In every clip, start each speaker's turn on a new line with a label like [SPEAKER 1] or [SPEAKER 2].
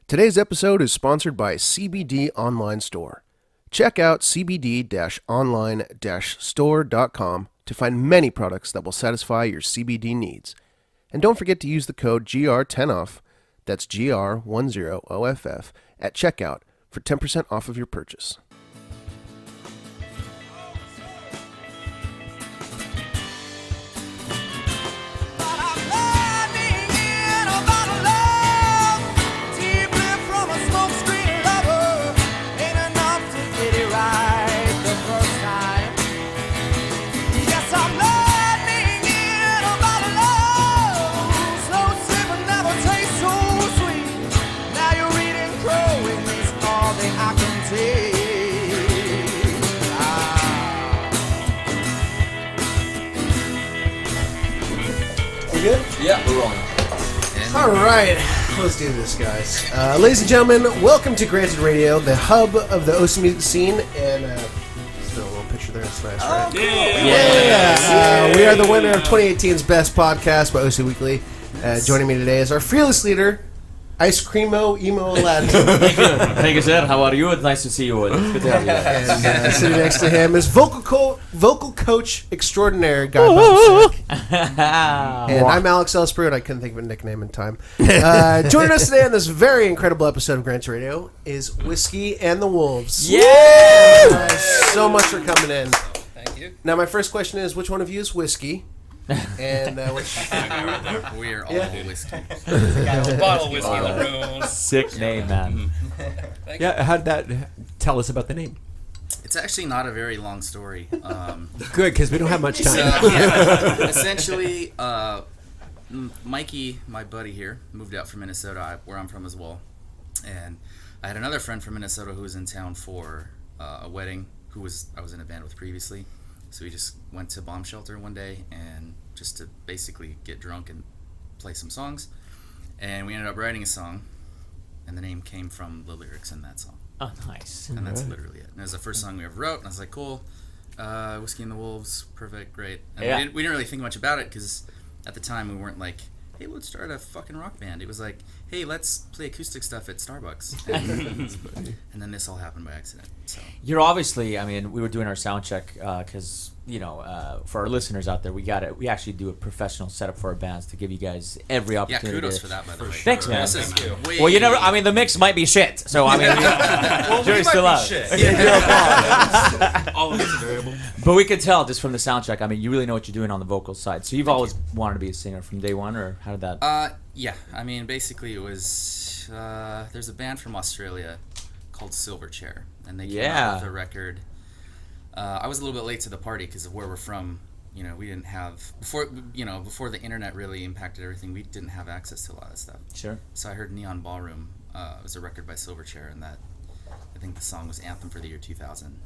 [SPEAKER 1] Today's episode is sponsored by CBD Online Store. Check out cbd-online-store.com to find many products that will satisfy your CBD needs. And don't forget to use the code GR10OFF, that's GR10OFF, at checkout for 10% off of your purchase. Good?
[SPEAKER 2] Yeah, we're rolling.
[SPEAKER 1] All right, let's do this, guys. Ladies and gentlemen, welcome to Granted Radio, the hub of the OC music scene. And still a little picture there. That's nice, right?
[SPEAKER 2] Yeah.
[SPEAKER 1] We are the winner of 2018's Best Podcast by OC Weekly. Joining me today is our fearless leader, Ice Creamo Emo Aladdin.
[SPEAKER 2] Thank you, sir. How are you? It's nice to see you all. Good to have you.
[SPEAKER 1] And sitting next to him is vocal coach extraordinaire, Guy Bob Sick. And I'm Alex Ellsbury, and I couldn't think of a nickname in time. Joining us today on this very incredible episode of Grant Radio is Whiskey and the Wolves.
[SPEAKER 2] Yeah!
[SPEAKER 1] So much for coming in.
[SPEAKER 3] Thank you.
[SPEAKER 1] Now, my first question is, which one of you is Whiskey? And which...
[SPEAKER 3] We're all whiskey.
[SPEAKER 4] Got a bottle of whiskey in the room.
[SPEAKER 2] Sick name, man.
[SPEAKER 5] Yeah, how'd that tell us about the name?
[SPEAKER 3] It's actually not a very long story.
[SPEAKER 5] Good, because we don't have much time.
[SPEAKER 3] Essentially, Mikey, my buddy here, moved out from Minnesota, where I'm from as well. And I had another friend from Minnesota who was in town for a wedding, I was in a band with previously. So we just went to Bomb Shelter one day and just to basically get drunk and play some songs. And we ended up writing a song, and the name came from the lyrics in that song.
[SPEAKER 2] Oh, nice.
[SPEAKER 3] And that's literally it. And it was the first song we ever wrote, and I was like, cool, Whiskey and the Wolves, perfect, great. And we didn't really think much about it, because at the time we weren't like, hey, let's start a fucking rock band. It was like, hey, let's play acoustic stuff at Starbucks. And then this all happened by accident. So
[SPEAKER 2] You're obviously, I mean, we were doing our sound check because, for our listeners out there, we actually do a professional setup for our bands to give you guys every opportunity.
[SPEAKER 3] Yeah, kudos for that, by the way.
[SPEAKER 2] Thanks, man.
[SPEAKER 3] Thank you.
[SPEAKER 2] Well, you never, I mean, the mix might be shit. So, I mean,
[SPEAKER 4] Well,
[SPEAKER 2] jury's
[SPEAKER 4] we
[SPEAKER 2] still
[SPEAKER 4] might
[SPEAKER 2] out.
[SPEAKER 4] be shit.
[SPEAKER 6] All of it's variable.
[SPEAKER 2] But we could tell just from the sound check, I mean, you really know what you're doing on the vocal side. So you've always wanted to be a singer from day one, or how did that?
[SPEAKER 3] Yeah, I mean, basically it was, there's a band from Australia called Silverchair, and they came out with a record. I was a little bit late to the party because of where we're from. We didn't have, before the internet really impacted everything, we didn't have access to a lot of stuff.
[SPEAKER 2] Sure.
[SPEAKER 3] So I heard Neon Ballroom. It was a record by Silverchair, and I think the song was Anthem for the year 2000.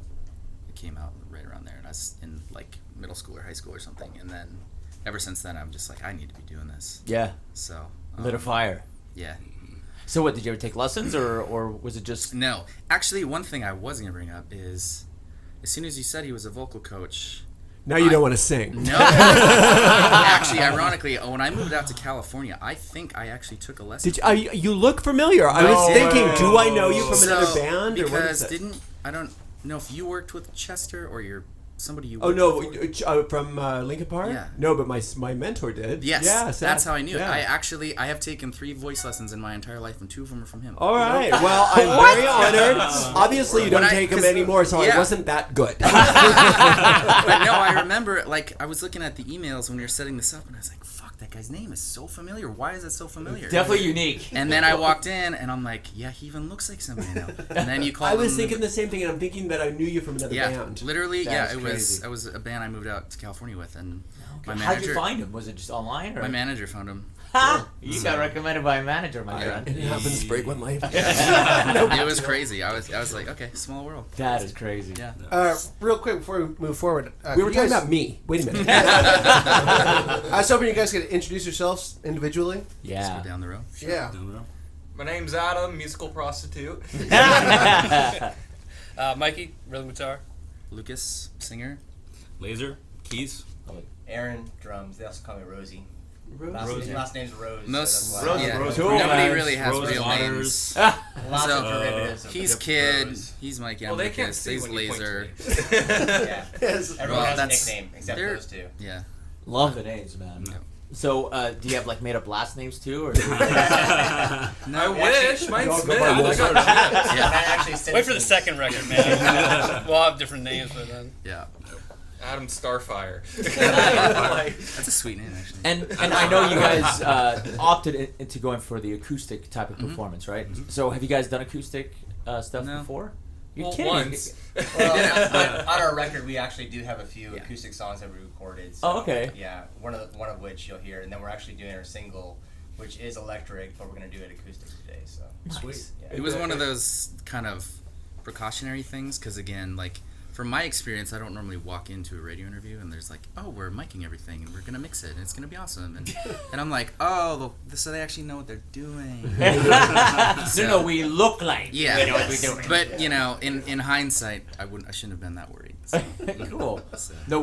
[SPEAKER 3] It came out right around there, and I was in like middle school or high school or something, and then ever since then I'm just like, I need to be doing this.
[SPEAKER 2] Yeah.
[SPEAKER 3] So
[SPEAKER 2] Lit a fire.
[SPEAKER 3] Yeah.
[SPEAKER 2] So what, did you ever take lessons, or was it just...
[SPEAKER 3] No. Actually, one thing I was going to bring up is, as soon as you said he was a vocal coach...
[SPEAKER 5] Now you don't want to sing.
[SPEAKER 3] No. Actually, ironically, when I moved out to California, I think I actually took a lesson.
[SPEAKER 5] Did you look familiar? I was thinking, do I know you from another band? Or
[SPEAKER 3] Because
[SPEAKER 5] what is it?
[SPEAKER 3] I don't know if you worked with Chester or somebody you
[SPEAKER 5] Oh,
[SPEAKER 3] worked
[SPEAKER 5] no,
[SPEAKER 3] with.
[SPEAKER 5] from Linkin Park?
[SPEAKER 3] Yeah.
[SPEAKER 5] No, but my mentor did.
[SPEAKER 3] Yes,
[SPEAKER 5] Yeah,
[SPEAKER 3] that's how I knew it.
[SPEAKER 5] Yeah.
[SPEAKER 3] I have taken 3 voice lessons in my entire life, and 2 of them are from him.
[SPEAKER 5] All right. Well, I'm very honored. Obviously, you don't take them anymore, so
[SPEAKER 3] yeah.
[SPEAKER 5] I wasn't that good.
[SPEAKER 3] But no, I remember, I was looking at the emails when we were setting this up, and I was like, fuck, that guy's name is so familiar. Why is it so familiar?
[SPEAKER 2] Definitely unique.
[SPEAKER 3] And then I walked in, and I'm like, yeah, he even looks like somebody I know. And then you called
[SPEAKER 5] I was
[SPEAKER 3] him
[SPEAKER 5] thinking the same thing, and I'm thinking that I knew you from another band.
[SPEAKER 3] Literally,
[SPEAKER 2] That is
[SPEAKER 3] it
[SPEAKER 2] crazy.
[SPEAKER 3] was a band I moved out to California with, and my
[SPEAKER 2] How'd
[SPEAKER 3] manager...
[SPEAKER 2] you find him? Was it just online? Or?
[SPEAKER 3] My manager found him.
[SPEAKER 2] Ha! You got recommended by a manager, my friend.
[SPEAKER 5] It happens break one life.
[SPEAKER 3] It was crazy. I was like, okay, small world.
[SPEAKER 2] That is crazy.
[SPEAKER 3] Yeah.
[SPEAKER 1] Real quick before we move forward,
[SPEAKER 5] We were talking about me. Wait a minute.
[SPEAKER 1] I was hoping you guys could introduce yourselves individually.
[SPEAKER 3] Let's
[SPEAKER 2] Yeah.
[SPEAKER 3] go down the road.
[SPEAKER 1] Yeah.
[SPEAKER 4] My name's Adam, musical prostitute. Mikey, rhythm guitar.
[SPEAKER 3] Lucas, singer.
[SPEAKER 6] Laser, keys.
[SPEAKER 7] Aaron, drums. They also call me Rosie. Last name's Rose.
[SPEAKER 3] Most,
[SPEAKER 7] so that's why.
[SPEAKER 3] yeah,
[SPEAKER 5] Rose
[SPEAKER 3] nobody
[SPEAKER 5] Waters,
[SPEAKER 3] really has
[SPEAKER 6] Rose
[SPEAKER 3] real
[SPEAKER 6] Waters.
[SPEAKER 3] names.
[SPEAKER 7] Lots
[SPEAKER 3] So,
[SPEAKER 7] of derivatives.
[SPEAKER 3] He's
[SPEAKER 6] Yep,
[SPEAKER 3] Kid.
[SPEAKER 6] Rose.
[SPEAKER 3] He's Mikey.
[SPEAKER 4] Well,
[SPEAKER 3] I'm
[SPEAKER 4] they can't
[SPEAKER 3] Lucas.
[SPEAKER 4] see
[SPEAKER 3] He's
[SPEAKER 4] when you point to
[SPEAKER 3] Laser.
[SPEAKER 4] me.
[SPEAKER 7] Yeah.
[SPEAKER 1] Yes.
[SPEAKER 7] Everyone
[SPEAKER 3] Well,
[SPEAKER 7] has a
[SPEAKER 3] that's-
[SPEAKER 7] nickname except
[SPEAKER 3] they're-
[SPEAKER 7] those two.
[SPEAKER 3] Yeah.
[SPEAKER 2] Love the names, man.
[SPEAKER 3] No.
[SPEAKER 2] So, do you have like made up last names too, or?
[SPEAKER 4] I wish. Mine's
[SPEAKER 5] Y'all go
[SPEAKER 4] Smith.
[SPEAKER 5] by
[SPEAKER 4] I
[SPEAKER 5] Wilson.
[SPEAKER 4] got chips.
[SPEAKER 7] That actually sits
[SPEAKER 4] Wait for the
[SPEAKER 7] in-
[SPEAKER 4] second record, man. We'll have different names by then.
[SPEAKER 3] Yeah.
[SPEAKER 4] Adam Starfire.
[SPEAKER 3] That's a sweet name, actually.
[SPEAKER 2] And I know you guys opted into going for the acoustic type of performance, right? So, have you guys done acoustic stuff
[SPEAKER 3] No.
[SPEAKER 2] before? You're
[SPEAKER 4] Well,
[SPEAKER 2] kidding.
[SPEAKER 4] once.
[SPEAKER 7] Well, on our record, we actually do have a few acoustic songs that we recorded. So,
[SPEAKER 2] Oh, okay.
[SPEAKER 7] Yeah, one of which you'll hear, and then we're actually doing our single, which is electric, but we're gonna do it acoustic today. So
[SPEAKER 1] Sweet.
[SPEAKER 7] yeah.
[SPEAKER 3] It was one of those kind of precautionary things because, again, like, from my experience, I don't normally walk into a radio interview and there's like, oh, we're miking everything and we're going to mix it and it's going to be awesome. And I'm like, oh, so they actually know what they're doing.
[SPEAKER 2] No, we look like
[SPEAKER 3] Yeah.
[SPEAKER 2] we know what we're doing.
[SPEAKER 3] But, you know, in hindsight, I shouldn't have been that worried. So,
[SPEAKER 2] Cool.
[SPEAKER 3] so.
[SPEAKER 2] No,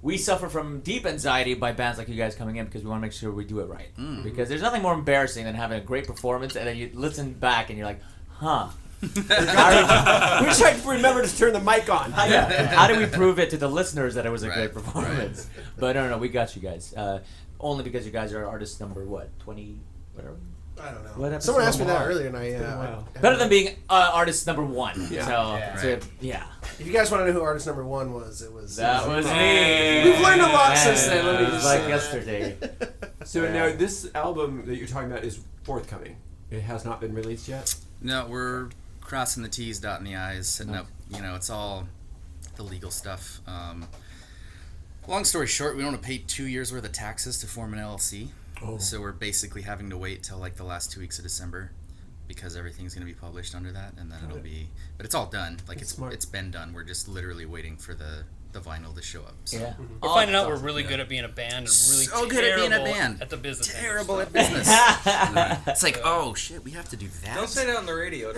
[SPEAKER 2] we suffer from deep anxiety by bands like you guys coming in because we want to make sure we do it right. Because there's nothing more embarrassing than having a great performance and then you listen back and you're like, huh.
[SPEAKER 5] We're trying to remember to turn the mic on.
[SPEAKER 2] How do we prove it to the listeners that it was a
[SPEAKER 3] Right,
[SPEAKER 2] great performance? But no, we got you guys. Only because you guys are artist number what, 20, whatever.
[SPEAKER 1] I don't know.
[SPEAKER 2] What episode?
[SPEAKER 1] Someone asked me that earlier, and
[SPEAKER 5] been a while.
[SPEAKER 2] Better than being artist number 1.
[SPEAKER 5] Yeah.
[SPEAKER 2] So,
[SPEAKER 7] Yeah.
[SPEAKER 3] Right.
[SPEAKER 2] yeah.
[SPEAKER 1] If you guys want to know who artist number 1 was, it was.
[SPEAKER 2] That was me.
[SPEAKER 1] We've learned a lot
[SPEAKER 2] Man,
[SPEAKER 1] since then. Let me
[SPEAKER 2] it was
[SPEAKER 1] just
[SPEAKER 2] like
[SPEAKER 1] say.
[SPEAKER 2] yesterday.
[SPEAKER 5] So now this album that you're talking about is forthcoming. It has not been released yet.
[SPEAKER 3] No, we're crossing the T's, dotting the I's, setting up, you know, it's all the legal stuff. Long story short, we don't want to pay 2 years worth of taxes to form an LLC.
[SPEAKER 5] Oh.
[SPEAKER 3] So we're basically having to wait till like the last 2 weeks of December because everything's going to be published under that, and then it'll be, but it's all done. Like
[SPEAKER 5] That's smart.
[SPEAKER 3] it's been done. We're just literally waiting for the vinyl to show up. So.
[SPEAKER 2] Yeah.
[SPEAKER 4] We're finding out we're really good at being a band and really
[SPEAKER 3] So good at being a band.
[SPEAKER 4] at the business. end of
[SPEAKER 3] Terrible
[SPEAKER 4] stuff.
[SPEAKER 3] at business. It's like, oh shit, we have to do that.
[SPEAKER 4] Don't say that on the radio.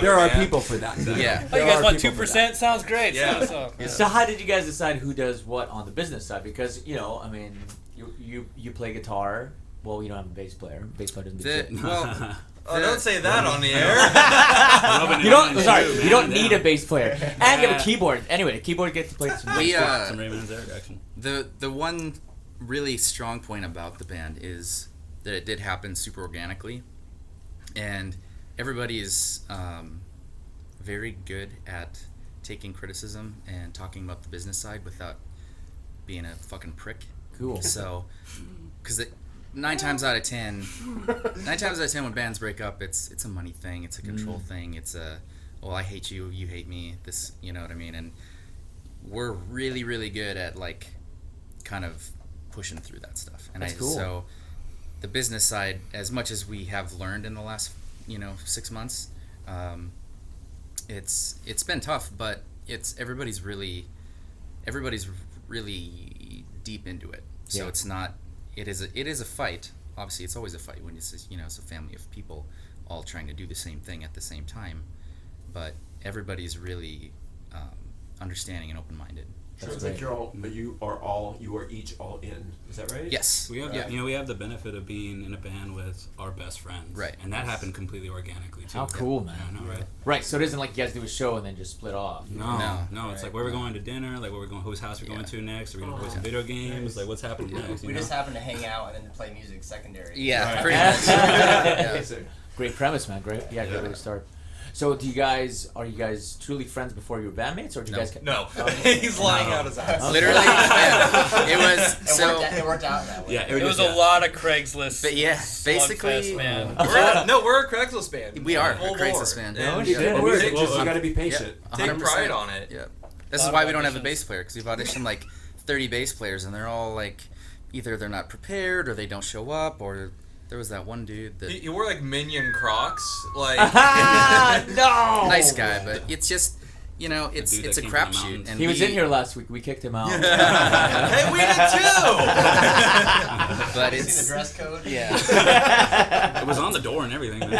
[SPEAKER 5] There are people for that.
[SPEAKER 3] Yeah.
[SPEAKER 4] Oh,
[SPEAKER 5] There
[SPEAKER 4] you guys
[SPEAKER 5] are
[SPEAKER 4] want
[SPEAKER 5] people for that.
[SPEAKER 4] 2%? Sounds great.
[SPEAKER 6] Yeah.
[SPEAKER 4] So,
[SPEAKER 2] So how did you guys decide who does what on the business side? Because, you know, I mean, you play guitar. Well, you don't have a bass player. Bass player doesn't do shit.
[SPEAKER 3] Well,
[SPEAKER 4] Oh, don't say that on the air.
[SPEAKER 2] You don't. Sorry, you don't need a bass player, and you have a keyboard. Anyway, the keyboard gets to play some.
[SPEAKER 3] we
[SPEAKER 6] Some Ravens there, actually.
[SPEAKER 3] the one really strong point about the band is that it did happen super organically, and everybody is very good at taking criticism and talking about the business side without being a fucking prick.
[SPEAKER 2] Cool.
[SPEAKER 3] So, because 9 times out of 10 when bands break up, it's a money thing, it's a control thing, it's a, well, I hate you, you hate me, this, you know what I mean? And we're really, really good at like kind of pushing through that stuff. And
[SPEAKER 2] That's cool.
[SPEAKER 3] So the business side, as much as we have learned in the last 6 months, it's been tough, but everybody's really deep into it. So
[SPEAKER 2] Yeah.
[SPEAKER 3] it's not. It is a fight. Obviously, it's always a fight when it's it's a family of people all trying to do the same thing at the same time. But everybody's really understanding and open-minded.
[SPEAKER 5] Sounds like you are each all in. Is that right?
[SPEAKER 3] Yes.
[SPEAKER 6] We have, we have the benefit of being in a band with our best friends,
[SPEAKER 3] Right.
[SPEAKER 6] And that happened completely organically too.
[SPEAKER 2] How cool, man.
[SPEAKER 6] Yeah, I know, right?
[SPEAKER 2] Right. So it isn't like you guys do a show and then just split off.
[SPEAKER 6] No. It's like where we're going to dinner, like where we're going, whose house we're going to next. Are we gonna play some video games? Like what's happening next?
[SPEAKER 7] We just happen to hang out and then play music secondary.
[SPEAKER 3] Yeah.
[SPEAKER 6] Right.
[SPEAKER 3] Pretty much. Yeah.
[SPEAKER 2] Great premise, man. Great. Yeah, great way to start. So are you guys truly friends before you were bandmates, or do you
[SPEAKER 3] No.
[SPEAKER 2] guys?
[SPEAKER 4] No. He's lying out his ass.
[SPEAKER 3] Literally, yeah. It was
[SPEAKER 7] It worked out that way.
[SPEAKER 6] Yeah,
[SPEAKER 4] It was a lot of Craigslist.
[SPEAKER 3] But yeah, basically,
[SPEAKER 4] slugfest, man.
[SPEAKER 2] We're
[SPEAKER 4] a Craigslist band.
[SPEAKER 3] we are a
[SPEAKER 4] Full
[SPEAKER 3] Craigslist
[SPEAKER 4] board.
[SPEAKER 3] band.
[SPEAKER 2] No
[SPEAKER 4] And
[SPEAKER 2] shit.
[SPEAKER 5] It
[SPEAKER 2] Well,
[SPEAKER 5] works.
[SPEAKER 6] take-
[SPEAKER 5] Just
[SPEAKER 6] well,
[SPEAKER 5] you got to be patient.
[SPEAKER 4] Take
[SPEAKER 3] 100%.
[SPEAKER 4] pride on it.
[SPEAKER 3] Yeah. This is
[SPEAKER 4] Lot
[SPEAKER 3] why
[SPEAKER 4] of
[SPEAKER 3] we don't have a
[SPEAKER 4] auditions.
[SPEAKER 3] bass player, because we've auditioned like 30 bass players, and they're all like, either they're not prepared, or they don't show up, or there was that one dude that
[SPEAKER 4] You wore like Minion Crocs, like
[SPEAKER 2] No.
[SPEAKER 3] nice guy, but it's just it's
[SPEAKER 6] dude
[SPEAKER 3] a
[SPEAKER 6] that came from the
[SPEAKER 3] crapshoot.
[SPEAKER 6] mountains.
[SPEAKER 3] And
[SPEAKER 2] He was
[SPEAKER 3] we-
[SPEAKER 2] in here last week. We kicked him out.
[SPEAKER 4] hey, we did too.
[SPEAKER 3] but
[SPEAKER 7] See the
[SPEAKER 3] it's
[SPEAKER 7] dress code?
[SPEAKER 3] yeah.
[SPEAKER 6] It was on the door and everything. Man.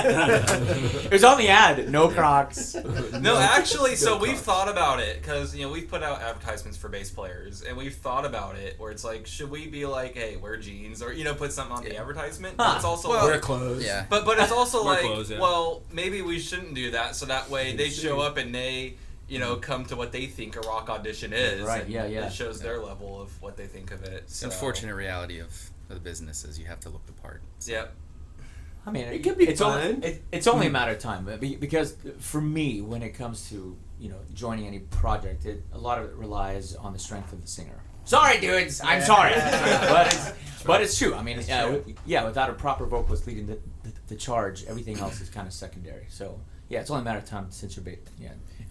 [SPEAKER 2] It was on the ad. No Crocs.
[SPEAKER 4] No, actually, so we've thought about it because we've put out advertisements for bass players, and we've thought about it where it's like, should we be like, hey, wear jeans, or put something on the advertisement? But it's also
[SPEAKER 5] Wear clothes.
[SPEAKER 3] Yeah.
[SPEAKER 4] but it's also
[SPEAKER 6] Wear
[SPEAKER 4] like,
[SPEAKER 6] clothes, yeah.
[SPEAKER 4] well, maybe we shouldn't do that, so that way they show up and they come to what they think a rock audition is.
[SPEAKER 2] Right,
[SPEAKER 4] and
[SPEAKER 2] yeah.
[SPEAKER 4] It shows their level of what they think of it.
[SPEAKER 3] It's
[SPEAKER 4] So.
[SPEAKER 3] the unfortunate reality of the business is you have to look the part. So.
[SPEAKER 4] Yep.
[SPEAKER 2] I mean,
[SPEAKER 5] It can be
[SPEAKER 2] it's
[SPEAKER 5] fun.
[SPEAKER 2] Only, it's only a matter of time, because for me, when it comes to joining any project, a lot of it relies on the strength of the singer. Sorry, dudes, I'm sorry, but it's true. I mean, without a proper vocalist leading the charge, everything else is kind of secondary. So yeah, it's only a matter of time since you're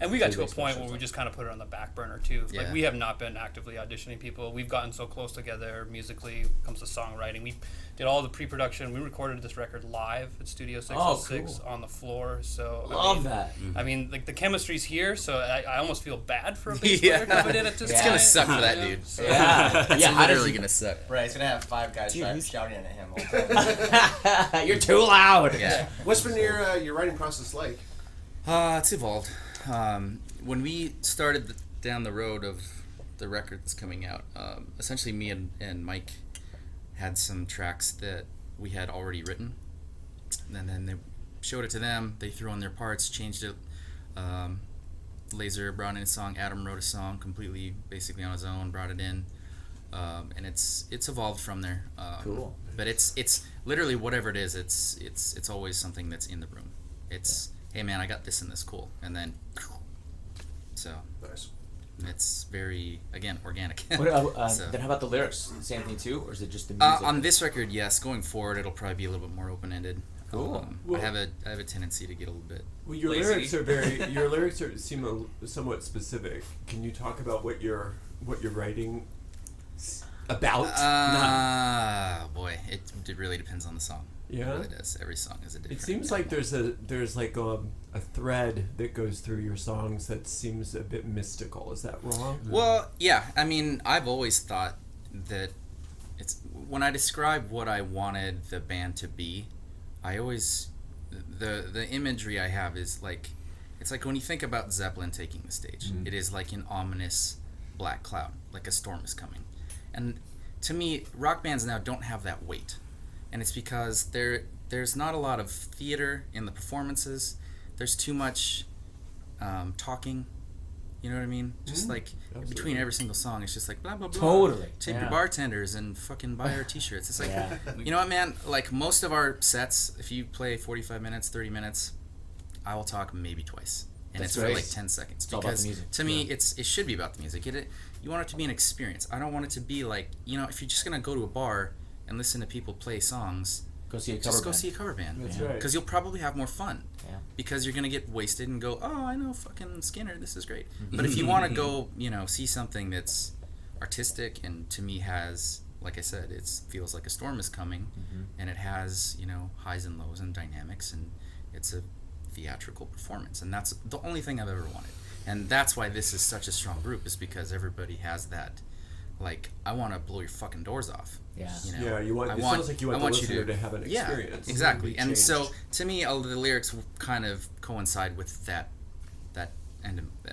[SPEAKER 8] And we got to a
[SPEAKER 2] bass
[SPEAKER 8] point
[SPEAKER 2] player,
[SPEAKER 8] where
[SPEAKER 2] so.
[SPEAKER 8] we just kind of put it on the back burner too.
[SPEAKER 3] Yeah.
[SPEAKER 8] Like we have not been actively auditioning people. We've gotten so close together musically when it comes to songwriting. We did all the pre-production. We recorded this record live at Studio 606
[SPEAKER 2] cool.
[SPEAKER 8] on the floor. So
[SPEAKER 2] Love that.
[SPEAKER 8] I mean, like the chemistry's here, so I almost feel bad for a bass player coming in at this
[SPEAKER 3] It's
[SPEAKER 8] point.
[SPEAKER 3] gonna suck for that
[SPEAKER 8] Yeah.
[SPEAKER 3] dude.
[SPEAKER 8] So-
[SPEAKER 2] Yeah,
[SPEAKER 3] It's
[SPEAKER 2] how does
[SPEAKER 3] literally
[SPEAKER 2] he-
[SPEAKER 3] gonna suck.
[SPEAKER 7] Right, he's gonna have 5 guys shouting at him all the time.
[SPEAKER 2] You're too loud.
[SPEAKER 3] Yeah.
[SPEAKER 1] What's been your writing process like?
[SPEAKER 3] It's evolved. When we started down the road of the record that's coming out, essentially me and Mike had some tracks that we had already written, and then they showed it to them. They threw on their parts, changed it. Laser brought in a song. Adam wrote a song completely, basically on his own. Brought it in, and it's evolved from there.
[SPEAKER 2] Cool.
[SPEAKER 3] But it's literally whatever it is. It's always something that's in the room. It's hey man, I got this and this, cool, and then so
[SPEAKER 1] Nice.
[SPEAKER 3] it's very again organic. So,
[SPEAKER 2] Then how about the lyrics? Same thing too, or is it just the music?
[SPEAKER 3] on this record, yes. Going forward, it'll probably be a little bit more open ended.
[SPEAKER 2] Cool.
[SPEAKER 3] I have a tendency to get a little bit.
[SPEAKER 5] Well, your
[SPEAKER 4] Lazy.
[SPEAKER 5] lyrics seem somewhat specific. Can you talk about what you're writing about?
[SPEAKER 3] Boy, it really depends on the song.
[SPEAKER 5] Yeah?
[SPEAKER 3] It really does. Every song is a different.
[SPEAKER 5] It seems like there's like a thread that goes through your songs that seems a bit mystical. Is that wrong?
[SPEAKER 3] Well, yeah. I mean, I've always thought that it's when I describe what I wanted the band to be, I always the imagery I have is like it's like when you think about Zeppelin taking the stage.
[SPEAKER 5] Mm-hmm.
[SPEAKER 3] It is like an ominous black cloud, like a storm is coming. And to me, rock bands now don't have that weight. And it's because there's not a lot of theater in the performances. There's too much talking. You know what I mean? Just like
[SPEAKER 5] Absolutely.
[SPEAKER 3] between every single song, it's just like blah blah blah.
[SPEAKER 2] Totally.
[SPEAKER 3] Tip
[SPEAKER 2] Yeah.
[SPEAKER 3] your bartenders and fucking buy our t-shirts. It's like,
[SPEAKER 2] Yeah.
[SPEAKER 3] you know what, man? Like most of our sets, if you play 45 minutes, 30 minutes, I will talk maybe twice, and
[SPEAKER 2] That's
[SPEAKER 3] it's for
[SPEAKER 2] great.
[SPEAKER 3] like 10 seconds.
[SPEAKER 2] It's all about
[SPEAKER 3] Because
[SPEAKER 2] the music.
[SPEAKER 3] to me, it should be about the music. You want it to be an experience. I don't want it to be like, if you're just gonna go to a bar and listen to people play songs,
[SPEAKER 2] Go see a cover
[SPEAKER 3] just go
[SPEAKER 2] band.
[SPEAKER 3] see a cover band.
[SPEAKER 5] That's
[SPEAKER 2] Yeah.
[SPEAKER 5] right.
[SPEAKER 3] Because you'll probably have more fun.
[SPEAKER 2] Yeah.
[SPEAKER 3] Because you're gonna get wasted and go, oh, I know fucking Skinner, this is great. But if you want to go, see something that's artistic and to me has, like I said, it feels like a storm is coming, and it has highs and lows and dynamics, and it's a theatrical performance, and that's the only thing I've ever wanted. And that's why this is such a strong group, is because everybody has that, like, I want to blow your fucking doors off.
[SPEAKER 2] Yeah.
[SPEAKER 5] Yeah, it sounds like you want the listener to have an experience.
[SPEAKER 3] Yeah, exactly.
[SPEAKER 5] Be
[SPEAKER 3] And
[SPEAKER 5] changed.
[SPEAKER 3] so, to me, all the lyrics kind of coincide with that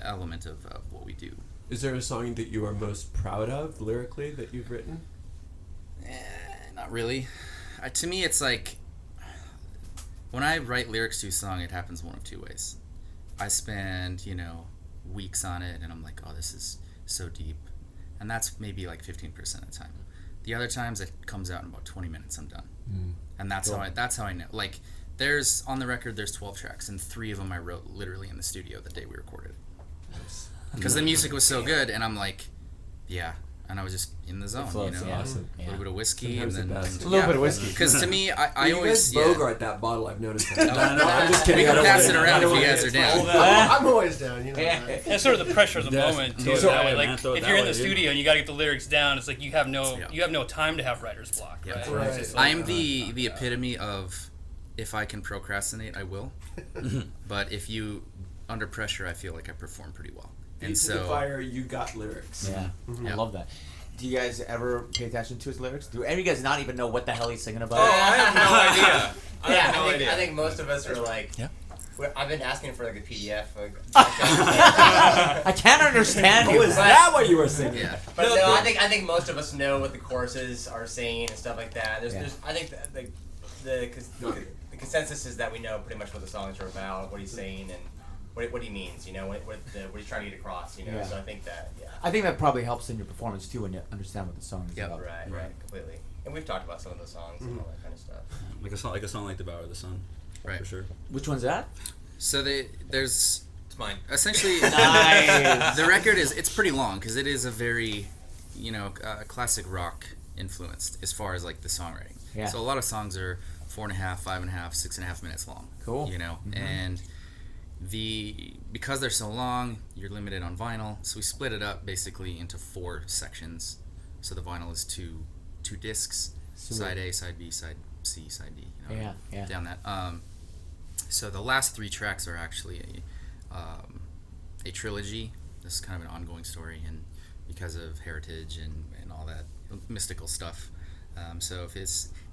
[SPEAKER 3] element of what we do.
[SPEAKER 5] Is there a song that you are most proud of lyrically that you've written?
[SPEAKER 3] Not really. To me, it's like when I write lyrics to a song, it happens one of two ways. I spend, weeks on it, and I'm like, oh, this is so deep. And that's maybe like 15% of the time. The other times it comes out in about 20 minutes, I'm done. And that's how I know. Like, on the record, there's 12 tracks, and 3 of them I wrote literally in the studio the day we recorded it. Because the music was so good, and I'm like, yeah. And I was just in the zone,
[SPEAKER 2] flows, yeah.
[SPEAKER 5] Awesome.
[SPEAKER 3] A little bit of whiskey,
[SPEAKER 5] Sometimes
[SPEAKER 3] and
[SPEAKER 5] the
[SPEAKER 3] then
[SPEAKER 5] best.
[SPEAKER 2] A little bit of whiskey.
[SPEAKER 3] Because to me, I
[SPEAKER 5] You
[SPEAKER 3] always
[SPEAKER 5] guys Bogart that bottle. I've noticed that. I'm just kidding.
[SPEAKER 3] We can
[SPEAKER 5] I don't
[SPEAKER 3] pass
[SPEAKER 5] wanna-
[SPEAKER 3] it around
[SPEAKER 5] I don't
[SPEAKER 3] if you
[SPEAKER 5] wanna
[SPEAKER 3] guys are
[SPEAKER 5] get
[SPEAKER 3] down.
[SPEAKER 5] told that.
[SPEAKER 1] I'm always down,
[SPEAKER 2] Yeah.
[SPEAKER 8] It's sort of the pressure of the
[SPEAKER 5] Yes.
[SPEAKER 8] moment too.
[SPEAKER 5] Throw it
[SPEAKER 8] That
[SPEAKER 5] that
[SPEAKER 8] way.
[SPEAKER 5] way,
[SPEAKER 8] Like
[SPEAKER 6] man. Throw it
[SPEAKER 8] if
[SPEAKER 6] that
[SPEAKER 8] you're in
[SPEAKER 6] way,
[SPEAKER 8] the
[SPEAKER 6] dude.
[SPEAKER 8] studio and you got to get the lyrics down, it's like you have no time to have writer's block.
[SPEAKER 3] Yeah.
[SPEAKER 8] Right?
[SPEAKER 1] Right.
[SPEAKER 8] It's just like,
[SPEAKER 3] I'm the epitome of, if I can procrastinate, I will. But if under pressure, I feel like I perform pretty well. And
[SPEAKER 5] Into the
[SPEAKER 3] so,
[SPEAKER 5] fire, you got lyrics.
[SPEAKER 2] Yeah, I
[SPEAKER 3] Yeah.
[SPEAKER 2] love that. Do you guys ever pay attention to his lyrics? Do any of you guys not even know what the hell he's singing about?
[SPEAKER 4] Oh, I have no idea.
[SPEAKER 7] I think most of us are like.
[SPEAKER 3] Yeah.
[SPEAKER 7] I've been asking for like a PDF.
[SPEAKER 2] I can't understand you.
[SPEAKER 5] Is that what you were singing?
[SPEAKER 3] Yeah.
[SPEAKER 7] But no, I think most of us know what the choruses are saying and stuff like that. There's I think the consensus is that we know pretty much what the songs are about, what he's saying, and what he means. You know, what he's trying to get across. You know,
[SPEAKER 2] Yeah.
[SPEAKER 7] so I think that
[SPEAKER 2] I think that probably helps in your performance too when you understand what the song is
[SPEAKER 3] Yep.
[SPEAKER 2] about.
[SPEAKER 7] right, completely. And we've talked about some of those songs and all that kind of stuff.
[SPEAKER 6] Like a song like "Devour the Sun,"
[SPEAKER 3] Right.
[SPEAKER 6] for sure.
[SPEAKER 2] Which one's that?
[SPEAKER 3] So there's
[SPEAKER 4] It's mine.
[SPEAKER 3] essentially
[SPEAKER 2] Nice.
[SPEAKER 3] the record it's pretty long because it is a very classic rock influenced as far as like the songwriting.
[SPEAKER 2] Yeah.
[SPEAKER 3] So a lot of songs are 4.5, 5.5, 6.5 minutes long.
[SPEAKER 2] Cool.
[SPEAKER 3] You know, and because they're so long, you're limited on vinyl. So we split it up basically into 4 sections. So the vinyl is two discs,
[SPEAKER 2] Sweet.
[SPEAKER 3] side A, side B, side C, side D. You know,
[SPEAKER 2] Yeah.
[SPEAKER 3] down that. So the last 3 tracks are actually a trilogy. This is kind of an ongoing story, and because of heritage and all that mystical stuff. So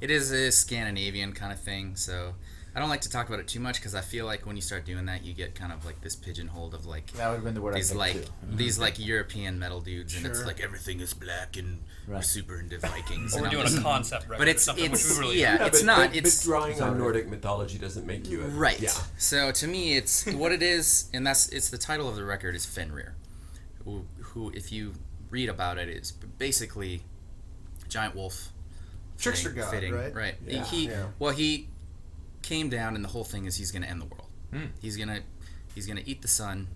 [SPEAKER 3] it is a Scandinavian kind of thing. So I don't like to talk about it too much because I feel like when you start doing that, you get kind of like this pigeonholed of like
[SPEAKER 2] That would have been the word I
[SPEAKER 3] these
[SPEAKER 2] picked
[SPEAKER 3] like
[SPEAKER 2] too.
[SPEAKER 3] these like European metal dudes, and it's
[SPEAKER 1] Sure.
[SPEAKER 3] like everything is black and we're
[SPEAKER 2] Right.
[SPEAKER 3] super into Vikings.
[SPEAKER 8] Or
[SPEAKER 3] and
[SPEAKER 8] we're
[SPEAKER 3] I'm
[SPEAKER 8] doing
[SPEAKER 3] just-
[SPEAKER 8] a concept record
[SPEAKER 3] but
[SPEAKER 8] or
[SPEAKER 3] it's
[SPEAKER 8] something, which we really
[SPEAKER 3] yeah, it's
[SPEAKER 5] but,
[SPEAKER 3] not.
[SPEAKER 5] But,
[SPEAKER 3] It's
[SPEAKER 5] drawing
[SPEAKER 2] Sorry.
[SPEAKER 5] on Nordic mythology doesn't make you
[SPEAKER 3] right.
[SPEAKER 5] Yeah.
[SPEAKER 3] So to me, it's what it is, and it's the title of the record is Fenrir, who if you read about it, is basically a giant wolf.
[SPEAKER 1] Trickster god, right?
[SPEAKER 3] Right.
[SPEAKER 5] Yeah.
[SPEAKER 3] He came down, and the whole thing is he's going to end the world. He's gonna eat the sun,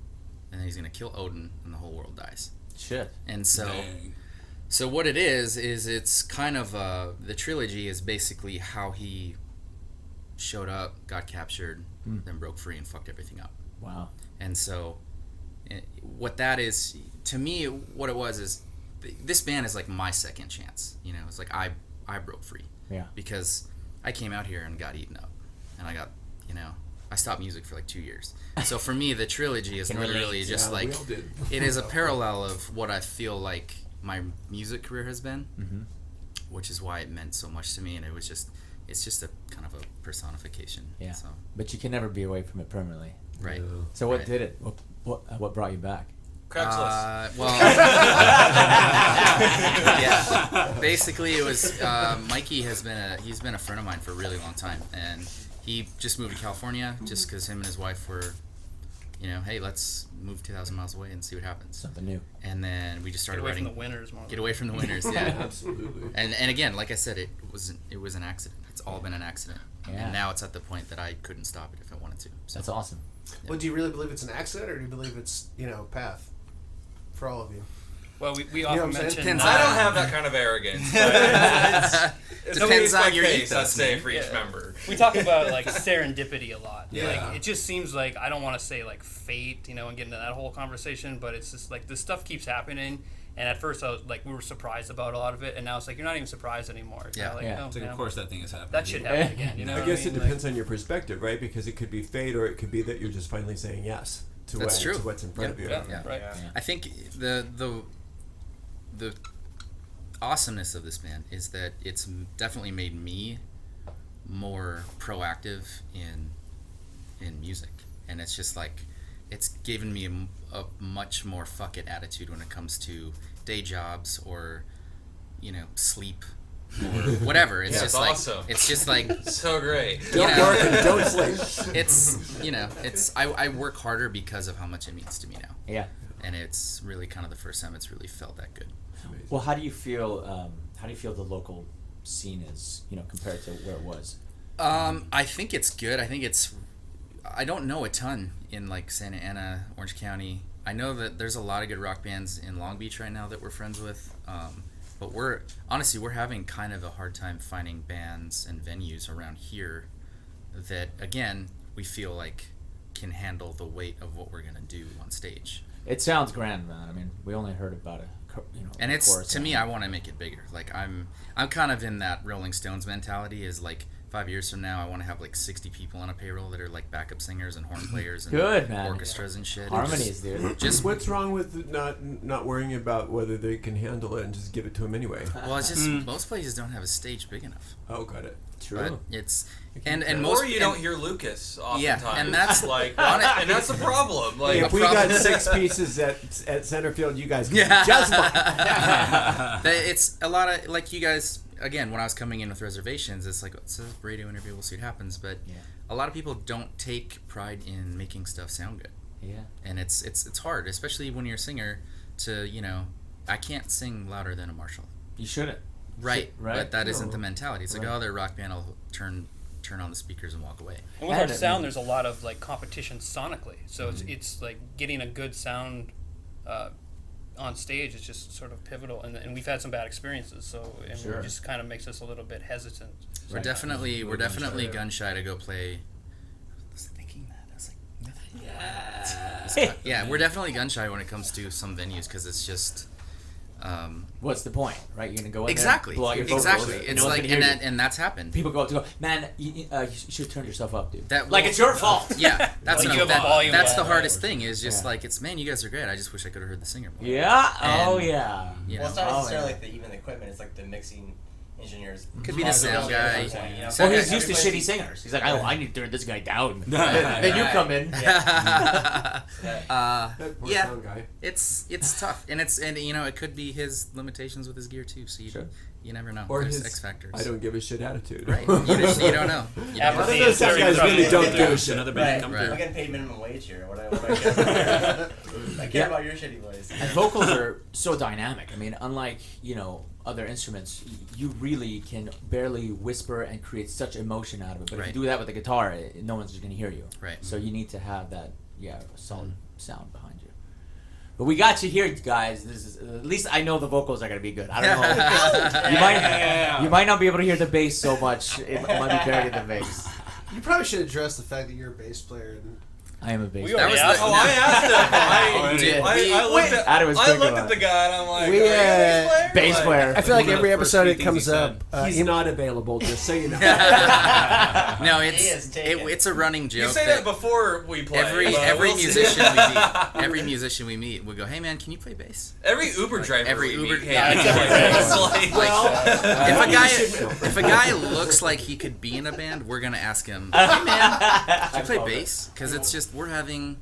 [SPEAKER 3] and then he's gonna kill Odin, and the whole world dies.
[SPEAKER 2] Shit.
[SPEAKER 3] And so.
[SPEAKER 6] Dang.
[SPEAKER 3] So what it is it's kind of the trilogy is basically how he showed up, got captured, then broke free and fucked everything up.
[SPEAKER 2] Wow.
[SPEAKER 3] And so what that is, to me, what it was is this band is like my second chance. You know, it's like I broke free.
[SPEAKER 2] Yeah.
[SPEAKER 3] Because I came out here and got eaten up. And I stopped music for like 2 years. So for me, the trilogy is
[SPEAKER 2] Can relate.
[SPEAKER 3] literally just
[SPEAKER 5] Yeah,
[SPEAKER 3] like,
[SPEAKER 5] we all did.
[SPEAKER 3] it is a parallel of what I feel like my music career has been, which is why it meant so much to me. And it's just a kind of a personification.
[SPEAKER 2] Yeah.
[SPEAKER 3] So,
[SPEAKER 2] But you can never be away from it permanently.
[SPEAKER 3] right.
[SPEAKER 2] So what
[SPEAKER 3] Right.
[SPEAKER 2] did it? What brought you back?
[SPEAKER 4] Craigslist.
[SPEAKER 3] Well, yeah. Basically, it was Mikey he's been a friend of mine for a really long time, and he just moved to California just because him and his wife were, hey, let's move 2,000 miles away and see what happens.
[SPEAKER 2] Something new.
[SPEAKER 3] And then we just
[SPEAKER 8] Get
[SPEAKER 3] started
[SPEAKER 8] away
[SPEAKER 3] writing.
[SPEAKER 8] from the winners more.
[SPEAKER 3] Get away from the winners, yeah.
[SPEAKER 5] Absolutely.
[SPEAKER 3] And again, like I said, it was an accident. It's all been an accident.
[SPEAKER 2] Yeah.
[SPEAKER 3] And now it's at the point that I couldn't stop it if I wanted to. So.
[SPEAKER 2] That's awesome.
[SPEAKER 1] Well, do you really believe it's an accident, or do you believe it's path for all of you?
[SPEAKER 8] Well, we
[SPEAKER 1] know what
[SPEAKER 8] often
[SPEAKER 1] I'm saying?
[SPEAKER 8] mention.
[SPEAKER 3] Depends
[SPEAKER 4] I don't have that kind of arrogance. But it's
[SPEAKER 3] Depends
[SPEAKER 4] always
[SPEAKER 3] on
[SPEAKER 4] my
[SPEAKER 3] your
[SPEAKER 4] case, I'd
[SPEAKER 3] ethos,
[SPEAKER 4] say,
[SPEAKER 3] man.
[SPEAKER 4] for each
[SPEAKER 8] Yeah.
[SPEAKER 4] member.
[SPEAKER 8] We talk about like serendipity a lot.
[SPEAKER 1] Yeah.
[SPEAKER 8] Like it just seems like I don't want to say like fate, and get into that whole conversation, but it's just like this stuff keeps happening. And at first, I was like, we were surprised about a lot of it, and now it's like you're not even surprised anymore. It's
[SPEAKER 3] Yeah.
[SPEAKER 8] kinda like,
[SPEAKER 2] Yeah.
[SPEAKER 8] oh,
[SPEAKER 6] It's like,
[SPEAKER 8] yeah,
[SPEAKER 6] of course that thing is happening.
[SPEAKER 8] that should happen again. You know,
[SPEAKER 5] I
[SPEAKER 8] what
[SPEAKER 5] guess
[SPEAKER 8] mean?
[SPEAKER 5] it depends on your perspective, right? Because it could be fate, or it could be that you're just finally saying yes to,
[SPEAKER 3] That's true.
[SPEAKER 5] to what's in front of you.
[SPEAKER 8] Yeah,
[SPEAKER 3] Yeah.
[SPEAKER 8] right.
[SPEAKER 7] Yeah.
[SPEAKER 3] I think the awesomeness of this band is that it's definitely made me more proactive in music, and it's just like it's given me a much more fuck it attitude when it comes to day jobs or sleep or whatever. It's
[SPEAKER 4] Yeah,
[SPEAKER 3] just
[SPEAKER 4] it's
[SPEAKER 3] like
[SPEAKER 4] awesome.
[SPEAKER 3] it's just like
[SPEAKER 4] So great.
[SPEAKER 5] Don't work and don't sleep.
[SPEAKER 3] it's I work harder because of how much it means to me now,
[SPEAKER 2] Yeah.
[SPEAKER 3] and it's really kind of the first time it's really felt that good.
[SPEAKER 2] Well, how do you feel? How do you feel the local scene is, compared to where it was?
[SPEAKER 3] I think it's good. I don't know a ton in like Santa Ana, Orange County. I know that there's a lot of good rock bands in Long Beach right now that we're friends with. But we're having kind of a hard time finding bands and venues around here that, again, we feel like can handle the weight of what we're gonna do on stage.
[SPEAKER 2] It sounds grand, man. I mean, we only heard about it,
[SPEAKER 3] And it's
[SPEAKER 2] chorus
[SPEAKER 3] to me,
[SPEAKER 2] and-
[SPEAKER 3] I want to make it bigger. Like I'm kind of in that Rolling Stones mentality. Is like, 5 years from now, I want to have like 60 people on a payroll that are like backup singers and horn players and
[SPEAKER 2] Good, man.
[SPEAKER 3] orchestras and shit.
[SPEAKER 2] Harmonies, dude.
[SPEAKER 3] Just
[SPEAKER 5] What's wrong with not worrying about whether they can handle it and just give it to them anyway?
[SPEAKER 3] well, it's just most places don't have a stage big enough.
[SPEAKER 5] Oh, got it.
[SPEAKER 2] True.
[SPEAKER 3] But it's and most
[SPEAKER 4] Or you don't hear Lucas oftentimes.
[SPEAKER 3] Yeah, and that's
[SPEAKER 4] like, and that's the problem. Like,
[SPEAKER 5] If we got 6 pieces at center field, you guys can
[SPEAKER 3] Yeah.
[SPEAKER 5] just fine.
[SPEAKER 3] it's a lot of like you guys. Again, when I was coming in with reservations, it's like it's a radio interview. We'll see what happens. But a lot of people don't take pride in making stuff sound good.
[SPEAKER 2] Yeah.
[SPEAKER 3] And it's hard, especially when you're a singer. To I can't sing louder than a Marshall.
[SPEAKER 2] You shouldn't.
[SPEAKER 3] Right.
[SPEAKER 2] Right.
[SPEAKER 3] But that isn't the mentality. It's like,
[SPEAKER 2] Right.
[SPEAKER 3] oh, they're a rock band. I'll turn on the speakers and walk away.
[SPEAKER 8] And with our sound, there's a lot of like competition sonically. So it's like getting a good sound on stage is just sort of pivotal. And we've had some bad experiences, so it just kind of makes us a little bit hesitant.
[SPEAKER 3] We're definitely gun shy to go play. I was thinking that. I was like, yeah, we're definitely gun shy when it comes to some venues because it's just.
[SPEAKER 2] What's the point, right? You're gonna go in
[SPEAKER 3] Exactly.
[SPEAKER 2] there, blow out your vocals,
[SPEAKER 3] Exactly.
[SPEAKER 2] and
[SPEAKER 3] It's
[SPEAKER 2] no one's
[SPEAKER 3] like
[SPEAKER 2] gonna hear you.
[SPEAKER 3] and that's happened.
[SPEAKER 2] People go up to go, man. You should turn yourself up, dude.
[SPEAKER 3] That-
[SPEAKER 2] like it's your fault.
[SPEAKER 3] Yeah, that's
[SPEAKER 8] Like
[SPEAKER 3] what
[SPEAKER 8] you
[SPEAKER 3] I'm-
[SPEAKER 8] have a volume
[SPEAKER 3] that's the
[SPEAKER 8] down,
[SPEAKER 3] hardest
[SPEAKER 8] right?
[SPEAKER 3] thing. Is just like it's man, you guys are great. I just wish I could have heard the singer more.
[SPEAKER 2] Yeah. Oh
[SPEAKER 3] And,
[SPEAKER 2] yeah.
[SPEAKER 3] You
[SPEAKER 7] Well,
[SPEAKER 3] know,
[SPEAKER 7] it's not necessarily
[SPEAKER 2] yeah.
[SPEAKER 7] like even the equipment. It's like the mixing engineers.
[SPEAKER 3] could be the sound guy.
[SPEAKER 7] You know?
[SPEAKER 2] Well,
[SPEAKER 3] Sound
[SPEAKER 2] he's
[SPEAKER 3] guy.
[SPEAKER 2] used to shitty singers. He's like, I need to turn this guy down. Then you come in.
[SPEAKER 7] Yeah.
[SPEAKER 5] That poor
[SPEAKER 3] Yeah.
[SPEAKER 5] sound guy.
[SPEAKER 3] It's tough, and it could be his limitations with his gear too. So you never know.
[SPEAKER 5] Or
[SPEAKER 3] There's
[SPEAKER 5] his
[SPEAKER 3] X factors.
[SPEAKER 5] I don't give a shit attitude.
[SPEAKER 3] Right. You don't know. You don't
[SPEAKER 8] Apathy
[SPEAKER 3] know.
[SPEAKER 5] Those sound guys really don't give a
[SPEAKER 6] There's
[SPEAKER 5] shit.
[SPEAKER 6] another band
[SPEAKER 7] Right.
[SPEAKER 6] come
[SPEAKER 3] Right.
[SPEAKER 7] I'm getting paid minimum wage here. What I care. I care about your shitty voice.
[SPEAKER 2] And vocals are so dynamic. I mean, unlike other instruments, you really can barely whisper and create such emotion out of it. But if
[SPEAKER 3] Right.
[SPEAKER 2] you do that with the guitar, no one's just gonna hear you.
[SPEAKER 3] Right.
[SPEAKER 2] So you need to have that solid sound behind you. But we got you here, guys. This is at least I know the vocals are gonna be good. I don't know. You might not be able to hear the bass so much. It might be buried in the bass.
[SPEAKER 1] You probably should address the fact that you're a bass player. And
[SPEAKER 2] I am a bass
[SPEAKER 8] We
[SPEAKER 2] player.
[SPEAKER 8] already
[SPEAKER 3] was
[SPEAKER 8] asked
[SPEAKER 3] the-
[SPEAKER 4] Oh, I asked him.
[SPEAKER 2] did.
[SPEAKER 4] I looked at.
[SPEAKER 2] Adam was
[SPEAKER 4] I
[SPEAKER 2] quick
[SPEAKER 4] looked
[SPEAKER 2] about
[SPEAKER 4] at the guy and I'm like,
[SPEAKER 1] We,
[SPEAKER 4] are you a bass player?
[SPEAKER 2] bass
[SPEAKER 4] Like,
[SPEAKER 2] player.
[SPEAKER 1] I feel like
[SPEAKER 6] One of
[SPEAKER 1] every
[SPEAKER 6] the first
[SPEAKER 1] episode
[SPEAKER 6] few
[SPEAKER 1] it
[SPEAKER 6] things
[SPEAKER 1] comes
[SPEAKER 6] he
[SPEAKER 1] up.
[SPEAKER 5] He's not available, just so you know.
[SPEAKER 3] No,
[SPEAKER 7] He is taken.
[SPEAKER 3] it's a running joke.
[SPEAKER 4] You say that before we play.
[SPEAKER 3] every
[SPEAKER 4] but we'll see.
[SPEAKER 3] every musician we meet, we go, hey man, can you play bass?
[SPEAKER 4] Every Uber driver.
[SPEAKER 3] every
[SPEAKER 4] we
[SPEAKER 3] Uber-
[SPEAKER 4] meet,
[SPEAKER 3] yeah,
[SPEAKER 4] hey,
[SPEAKER 3] it's
[SPEAKER 4] like,
[SPEAKER 3] If a guy looks like he could be in a band, we're gonna ask him, hey man, can you play bass? Because it's just we're having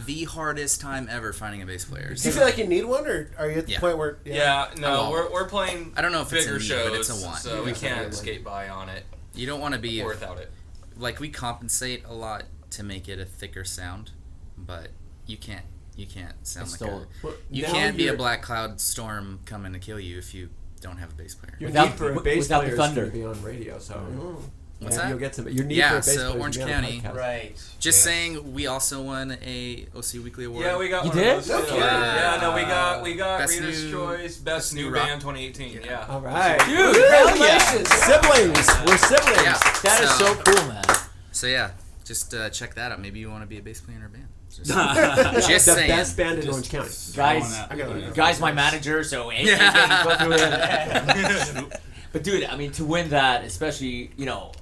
[SPEAKER 3] the hardest time ever finding a bass player.
[SPEAKER 1] do you feel like you need one, or are you at the
[SPEAKER 3] Yeah.
[SPEAKER 1] point where?
[SPEAKER 4] Yeah, no,
[SPEAKER 3] Oh.
[SPEAKER 4] we're playing.
[SPEAKER 3] I don't know if it's a
[SPEAKER 4] bigger
[SPEAKER 3] need,
[SPEAKER 4] shows,
[SPEAKER 3] but it's a want.
[SPEAKER 4] so we
[SPEAKER 1] Yeah.
[SPEAKER 4] can't skate by on it
[SPEAKER 3] You don't want to be
[SPEAKER 4] or without it.
[SPEAKER 3] like we compensate a lot to make it a thicker sound, but you can't sound
[SPEAKER 2] It's
[SPEAKER 3] like
[SPEAKER 2] still-
[SPEAKER 3] you
[SPEAKER 5] Now
[SPEAKER 3] can't be a
[SPEAKER 5] you're-
[SPEAKER 3] black cloud storm coming to kill you if you don't have a bass player.
[SPEAKER 5] Your
[SPEAKER 2] Without-
[SPEAKER 5] need for a bass
[SPEAKER 2] without the
[SPEAKER 5] player is going
[SPEAKER 2] thunder.
[SPEAKER 5] to be on radio, so
[SPEAKER 3] What's
[SPEAKER 5] You'll
[SPEAKER 3] that?
[SPEAKER 5] get some. Your need
[SPEAKER 3] Yeah,
[SPEAKER 5] for a bass
[SPEAKER 3] so
[SPEAKER 5] player is
[SPEAKER 3] Orange
[SPEAKER 5] gonna be on a
[SPEAKER 3] County.
[SPEAKER 5] podcast.
[SPEAKER 7] Right.
[SPEAKER 3] Just saying, we also won a OC Weekly Award.
[SPEAKER 4] Yeah, we got
[SPEAKER 2] You
[SPEAKER 4] one
[SPEAKER 2] did?
[SPEAKER 4] of those.
[SPEAKER 1] Okay.
[SPEAKER 4] Yeah, no, we got
[SPEAKER 3] Best
[SPEAKER 4] Reader's
[SPEAKER 3] new-
[SPEAKER 4] Choice Best New
[SPEAKER 3] rock-
[SPEAKER 4] Band 2018. Yeah.
[SPEAKER 5] All right,
[SPEAKER 2] Dude, hell yeah.
[SPEAKER 5] siblings. We're siblings.
[SPEAKER 3] Yeah.
[SPEAKER 2] That is so cool, man.
[SPEAKER 3] So yeah, just check that out. Maybe you want to be a bass player in our band. Just,
[SPEAKER 5] The
[SPEAKER 3] just saying.
[SPEAKER 5] best band in Orange County.
[SPEAKER 2] Guy's my manager, so hey, go through him. But dude, I mean, to win that, especially,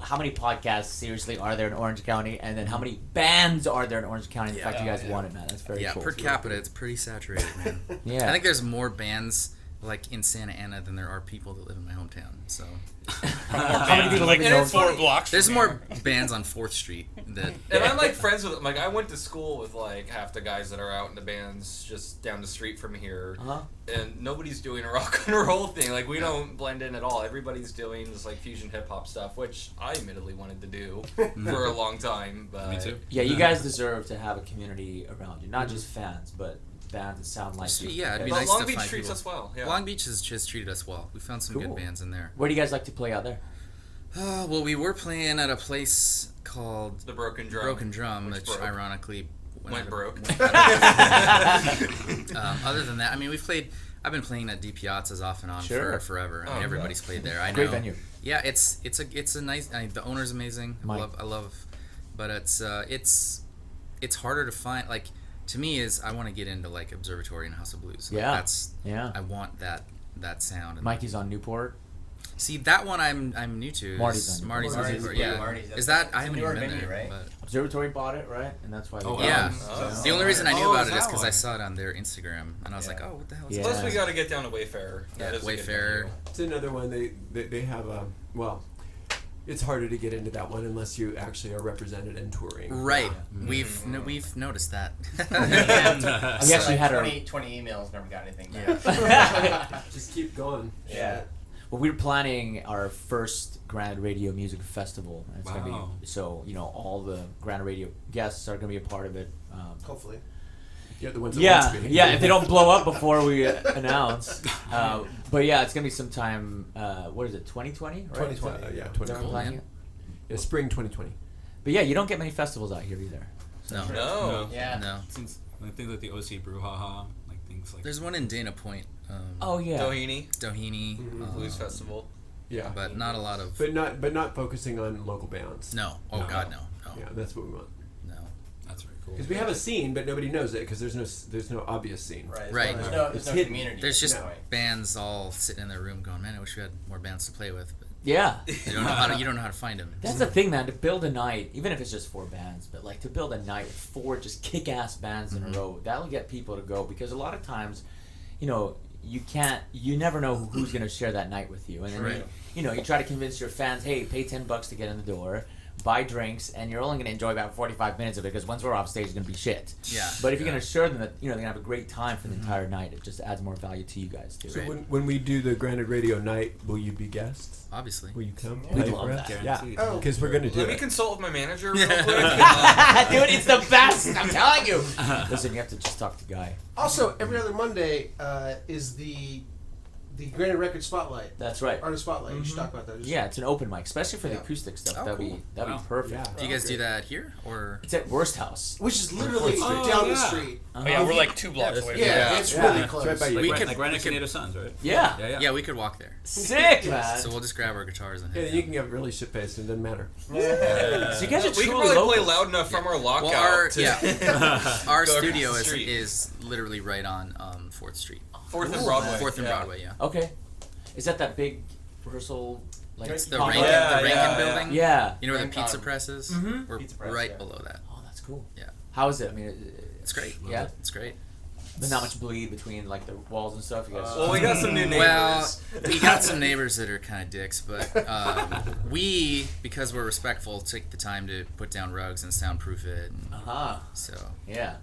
[SPEAKER 2] how many podcasts seriously are there in Orange County, and then how many bands are there in Orange County? The fact you guys won it, man, that's very
[SPEAKER 3] Yeah,
[SPEAKER 2] cool.
[SPEAKER 3] per capita, it's pretty saturated, man.
[SPEAKER 2] Yeah.
[SPEAKER 3] I think there's more bands like in Santa Ana than there are people that live in my hometown. So
[SPEAKER 2] How many people live in
[SPEAKER 8] And
[SPEAKER 2] your
[SPEAKER 8] it's 4 blocks.
[SPEAKER 3] there's
[SPEAKER 8] from
[SPEAKER 3] more
[SPEAKER 8] here.
[SPEAKER 3] bands on 4th Street that.
[SPEAKER 4] And I'm like friends with like I went to school with like half the guys that are out in the bands just down the street from here,
[SPEAKER 2] Uh-huh.
[SPEAKER 4] and nobody's doing a rock and roll thing. Like we don't blend in at all. Everybody's doing this like fusion hip hop stuff, which I admittedly wanted to do for a long time. But
[SPEAKER 6] Me too.
[SPEAKER 2] Yeah, you guys deserve to have a community around you, not just fans, but bands that sound like you.
[SPEAKER 3] Yeah, it'd be
[SPEAKER 4] But
[SPEAKER 3] nice
[SPEAKER 4] Long
[SPEAKER 3] to
[SPEAKER 4] Beach
[SPEAKER 3] find
[SPEAKER 4] treats
[SPEAKER 3] people.
[SPEAKER 4] us well. Yeah.
[SPEAKER 3] Long Beach has just treated us well. We found some
[SPEAKER 2] Cool.
[SPEAKER 3] good bands in there.
[SPEAKER 2] Where do you guys like to play out there?
[SPEAKER 3] Well, we were playing at a place called
[SPEAKER 4] The Broken Drum.
[SPEAKER 3] Broken Drum, which
[SPEAKER 4] broke.
[SPEAKER 3] ironically
[SPEAKER 4] Went broke.
[SPEAKER 3] Other than that, I mean, I've been playing at D Piazzas off and on
[SPEAKER 2] Sure.
[SPEAKER 3] for forever. I mean,
[SPEAKER 4] Oh,
[SPEAKER 3] everybody's played there. I know.
[SPEAKER 2] Great venue.
[SPEAKER 3] Yeah, it's a nice. The owner's amazing.
[SPEAKER 2] Mike.
[SPEAKER 3] I love, but it's harder to find. Like to me, I want to get into like Observatory and House of Blues. Like,
[SPEAKER 2] Yeah.
[SPEAKER 3] that's
[SPEAKER 2] Yeah.
[SPEAKER 3] I want that sound. And
[SPEAKER 2] Mikey's on Newport.
[SPEAKER 3] See, that one I'm new to.
[SPEAKER 2] Marty's on
[SPEAKER 3] Marty's
[SPEAKER 7] Marty's,
[SPEAKER 3] on
[SPEAKER 7] yeah,
[SPEAKER 3] yeah.
[SPEAKER 7] Marty's.
[SPEAKER 3] Is that I
[SPEAKER 7] It's a
[SPEAKER 3] haven't
[SPEAKER 7] newer
[SPEAKER 3] even been
[SPEAKER 7] venue,
[SPEAKER 3] there.
[SPEAKER 7] right?
[SPEAKER 3] But
[SPEAKER 2] Observatory bought it, right? And that's why. They got
[SPEAKER 3] yeah.
[SPEAKER 2] it. So-
[SPEAKER 3] The only reason I knew
[SPEAKER 5] Oh,
[SPEAKER 3] about
[SPEAKER 5] is
[SPEAKER 3] it is
[SPEAKER 5] that
[SPEAKER 3] because I
[SPEAKER 5] one?
[SPEAKER 3] saw it on their Instagram, and I was like, oh, what the hell is
[SPEAKER 2] Yeah.
[SPEAKER 3] this?
[SPEAKER 4] Plus, we got to get down to Wayfarer.
[SPEAKER 3] Yeah,
[SPEAKER 4] That is a good
[SPEAKER 3] Wayfarer.
[SPEAKER 4] venue.
[SPEAKER 5] It's another one. They have well, it's harder to get into that one unless you actually are represented and touring.
[SPEAKER 3] Right. We've noticed that.
[SPEAKER 2] We actually had our.
[SPEAKER 7] 20 emails, never got anything back.
[SPEAKER 5] Just keep going.
[SPEAKER 7] Yeah.
[SPEAKER 2] Well, we're planning our first Granite Radio Music Festival. And it's gonna
[SPEAKER 6] Wow.
[SPEAKER 2] be so all the Granite Radio guests are gonna be a part of it.
[SPEAKER 1] Hopefully.
[SPEAKER 5] You're the ones that
[SPEAKER 2] Yeah,
[SPEAKER 5] want to be.
[SPEAKER 2] yeah. If they don't blow up before we announce, but yeah, it's gonna be sometime. What is it? 2020, right?
[SPEAKER 1] 2020.
[SPEAKER 5] Yeah,
[SPEAKER 2] Is that what we're
[SPEAKER 5] 2020.
[SPEAKER 2] planning it?
[SPEAKER 5] Yeah, spring 2020.
[SPEAKER 2] But yeah, you don't get many festivals out here either.
[SPEAKER 3] No.
[SPEAKER 4] No.
[SPEAKER 7] Yeah.
[SPEAKER 3] No.
[SPEAKER 6] Since I think like the OC Brouhaha, like things like.
[SPEAKER 3] There's one in Dana Point.
[SPEAKER 2] Oh yeah.
[SPEAKER 4] Doheny
[SPEAKER 3] Doheny.
[SPEAKER 4] Blues Festival.
[SPEAKER 5] Yeah,
[SPEAKER 3] But not a lot of.
[SPEAKER 5] but not focusing on local bands.
[SPEAKER 3] No. Oh,
[SPEAKER 5] No.
[SPEAKER 3] God, no. No.
[SPEAKER 5] Yeah, that's what we want.
[SPEAKER 3] No.
[SPEAKER 6] That's very cool.
[SPEAKER 5] Because we have a scene, but nobody knows it because there's no obvious scene.
[SPEAKER 7] Right.
[SPEAKER 3] Right.
[SPEAKER 7] There's no
[SPEAKER 5] It's
[SPEAKER 7] there's no
[SPEAKER 5] hidden.
[SPEAKER 7] community.
[SPEAKER 3] There's just
[SPEAKER 7] No.
[SPEAKER 3] bands all sitting in their room going, man, I wish we had more bands to play with. But
[SPEAKER 2] Yeah.
[SPEAKER 3] you don't know how to, you don't know how to find them.
[SPEAKER 2] That's the thing, man. To build a night, even if it's just 4 bands, but like to build a night with 4 just kick-ass bands in a row, that'll get people to go. Because a lot of times, you never know who's going to share that night with you. And then,
[SPEAKER 3] Right.
[SPEAKER 2] you try to convince your fans, hey, pay $10 to get in the door, buy drinks, and you're only going to enjoy about 45 minutes of it because once we're off stage, it's going to be shit.
[SPEAKER 3] Yeah.
[SPEAKER 2] But if you're going to assure them that, they're going to have a great time for the entire night, it just adds more value to you guys, too.
[SPEAKER 5] So
[SPEAKER 3] Right.
[SPEAKER 5] when we do the Granite Radio night, will you be guests?
[SPEAKER 3] Obviously.
[SPEAKER 5] Will you come?
[SPEAKER 2] We'd
[SPEAKER 5] play
[SPEAKER 2] love
[SPEAKER 5] for us?
[SPEAKER 2] that.
[SPEAKER 5] Yeah,
[SPEAKER 6] Guaranteed.
[SPEAKER 1] Oh.
[SPEAKER 5] because we're gonna do
[SPEAKER 4] Let me
[SPEAKER 5] it.
[SPEAKER 4] consult with my manager real quick.
[SPEAKER 2] Dude, it's the best! I'm telling you! Listen, you have to just talk to Guy.
[SPEAKER 1] Also, every other Monday is the Granite Record Spotlight.
[SPEAKER 2] That's right.
[SPEAKER 1] Artist Spotlight. You should talk about that.
[SPEAKER 2] Yeah, it's an open mic, especially for the
[SPEAKER 1] Yeah.
[SPEAKER 2] acoustic stuff.
[SPEAKER 3] Oh,
[SPEAKER 2] that'd
[SPEAKER 3] cool.
[SPEAKER 2] be
[SPEAKER 6] Wow.
[SPEAKER 2] perfect.
[SPEAKER 5] Yeah.
[SPEAKER 3] Do you guys do that here or?
[SPEAKER 2] It's at Worst House.
[SPEAKER 1] Which is literally
[SPEAKER 6] Oh,
[SPEAKER 1] down the
[SPEAKER 6] yeah.
[SPEAKER 1] street.
[SPEAKER 8] Oh yeah, we're like 2 blocks away.
[SPEAKER 1] Yeah,
[SPEAKER 8] from
[SPEAKER 1] it's
[SPEAKER 5] Yeah.
[SPEAKER 1] really
[SPEAKER 5] It's
[SPEAKER 1] close.
[SPEAKER 5] right by you.
[SPEAKER 3] We
[SPEAKER 6] Like
[SPEAKER 3] could-
[SPEAKER 6] Granite Native Sons, right?
[SPEAKER 2] Yeah.
[SPEAKER 6] Yeah.
[SPEAKER 3] Yeah, we could walk there.
[SPEAKER 2] Sick, man.
[SPEAKER 3] So we'll just grab our guitars and
[SPEAKER 5] Yeah,
[SPEAKER 3] head
[SPEAKER 5] you
[SPEAKER 3] down.
[SPEAKER 5] can get really shit faced. It doesn't matter.
[SPEAKER 2] So you guys are
[SPEAKER 4] We could
[SPEAKER 2] truly
[SPEAKER 4] probably
[SPEAKER 2] local.
[SPEAKER 4] play loud enough from our lockout.
[SPEAKER 3] Well, our
[SPEAKER 4] to
[SPEAKER 3] our
[SPEAKER 4] go across
[SPEAKER 3] studio
[SPEAKER 4] the
[SPEAKER 3] is
[SPEAKER 4] street.
[SPEAKER 3] is literally right on 4th Street.
[SPEAKER 4] 4th and Broadway.
[SPEAKER 3] 4th and
[SPEAKER 4] Yeah.
[SPEAKER 3] Broadway, yeah.
[SPEAKER 2] Okay. Is that big rehearsal? Like
[SPEAKER 3] It's the
[SPEAKER 2] complex?
[SPEAKER 3] Rankin,
[SPEAKER 4] Yeah,
[SPEAKER 3] the Rankin
[SPEAKER 4] yeah,
[SPEAKER 3] building.
[SPEAKER 2] Yeah.
[SPEAKER 3] You know where the
[SPEAKER 7] Rankin.
[SPEAKER 3] pizza press is?
[SPEAKER 2] Mhm.
[SPEAKER 3] We're
[SPEAKER 7] Pizza press,
[SPEAKER 3] right
[SPEAKER 7] yeah.
[SPEAKER 3] below that.
[SPEAKER 2] Oh, that's cool.
[SPEAKER 3] Yeah.
[SPEAKER 2] How is it? I mean,
[SPEAKER 3] It's great.
[SPEAKER 2] Yeah.
[SPEAKER 3] It's great.
[SPEAKER 2] there's not much bleed between like the walls and stuff. You guys.
[SPEAKER 4] Well, we got some new neighbors.
[SPEAKER 3] Well, we got some neighbors that are kind of dicks, but we, because we're respectful, take the time to put down rugs and soundproof it. And so
[SPEAKER 2] Yeah.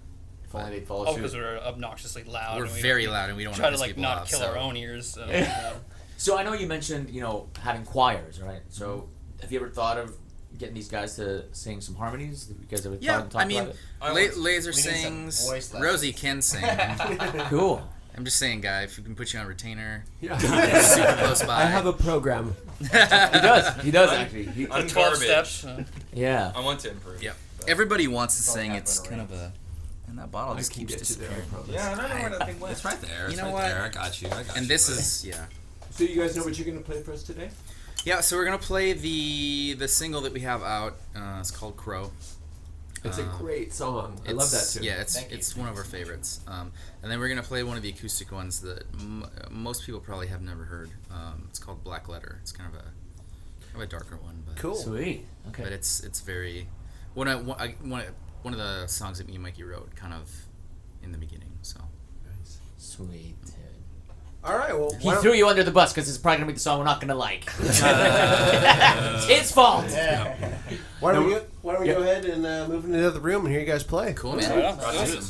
[SPEAKER 2] If only they'd follow
[SPEAKER 8] Oh, because
[SPEAKER 2] suit.
[SPEAKER 8] we're obnoxiously loud.
[SPEAKER 3] we're
[SPEAKER 8] and we
[SPEAKER 3] very loud and we don't
[SPEAKER 8] try
[SPEAKER 3] want
[SPEAKER 8] to
[SPEAKER 3] to piss
[SPEAKER 8] like
[SPEAKER 3] people
[SPEAKER 8] not
[SPEAKER 3] off.
[SPEAKER 8] kill
[SPEAKER 3] so.
[SPEAKER 8] our own ears.
[SPEAKER 2] So I know you mentioned, having choirs, right? So have you ever thought of getting these guys to sing some harmonies? Have you guys ever
[SPEAKER 3] Yeah,
[SPEAKER 2] talked
[SPEAKER 3] I mean,
[SPEAKER 2] about
[SPEAKER 3] Laser
[SPEAKER 7] we need some
[SPEAKER 3] sings.
[SPEAKER 7] voice lessons.
[SPEAKER 3] Rosie can sing.
[SPEAKER 2] it? Cool.
[SPEAKER 3] I'm just saying, guy, if we can put you on retainer,
[SPEAKER 5] Yeah.
[SPEAKER 3] super close by.
[SPEAKER 5] I have a program.
[SPEAKER 2] He does. He does actually. He,
[SPEAKER 4] On
[SPEAKER 8] 12
[SPEAKER 4] garbage.
[SPEAKER 8] steps.
[SPEAKER 2] yeah.
[SPEAKER 4] I want to improve.
[SPEAKER 3] Yep.
[SPEAKER 4] but-
[SPEAKER 3] Everybody wants to
[SPEAKER 7] It's all
[SPEAKER 3] sing.
[SPEAKER 7] happened
[SPEAKER 3] It's kind of a. And that bottle
[SPEAKER 5] I
[SPEAKER 3] just
[SPEAKER 5] can
[SPEAKER 3] keeps
[SPEAKER 5] get you there. I
[SPEAKER 3] disappearing.
[SPEAKER 5] promise.
[SPEAKER 4] Yeah, I don't know where that thing went.
[SPEAKER 6] It's right there.
[SPEAKER 3] You
[SPEAKER 6] It's
[SPEAKER 3] know
[SPEAKER 6] right
[SPEAKER 3] what?
[SPEAKER 6] there. I got you.
[SPEAKER 3] And this is
[SPEAKER 5] So you guys know what you're gonna play for us today?
[SPEAKER 3] yeah. So we're gonna play the single that we have out. It's called Crow.
[SPEAKER 5] It's a great song. I love that
[SPEAKER 3] It's-
[SPEAKER 5] too.
[SPEAKER 3] Yeah, it's
[SPEAKER 7] Thank you.
[SPEAKER 3] it's one of our favorites. And then we're gonna play one of the acoustic ones that most people probably have never heard. It's called Black Letter. It's kind of a darker one, but
[SPEAKER 1] Cool.
[SPEAKER 2] Sweet. Okay.
[SPEAKER 3] But it's very one of the songs that me and Mikey wrote kind of in the beginning. So
[SPEAKER 2] Sweet. Dude.
[SPEAKER 1] All right. Well,
[SPEAKER 2] He threw you under the bus because it's probably gonna be the song we're not gonna like. It's his fault.
[SPEAKER 1] why don't we go ahead and move into the other room and hear you guys play?
[SPEAKER 3] cool, man.
[SPEAKER 8] Yeah,
[SPEAKER 3] Awesome.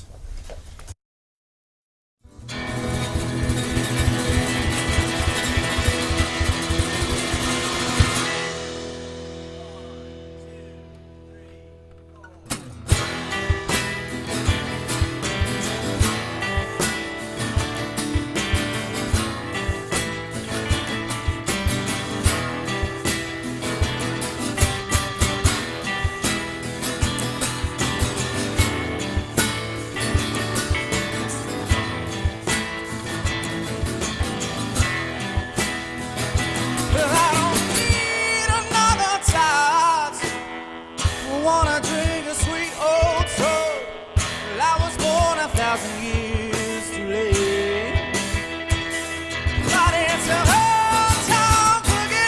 [SPEAKER 9] Well, I don't need another touch. I wanna drink a sweet old soul. Well, I was born 1,000 years too late. But it's a whole town cookie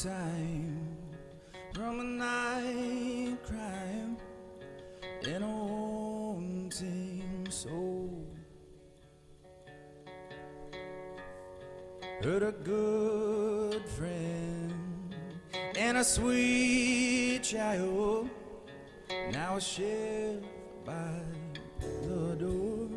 [SPEAKER 9] time from a night crime and a haunting soul. Hurt a good friend and a sweet child. Now a chef by the door.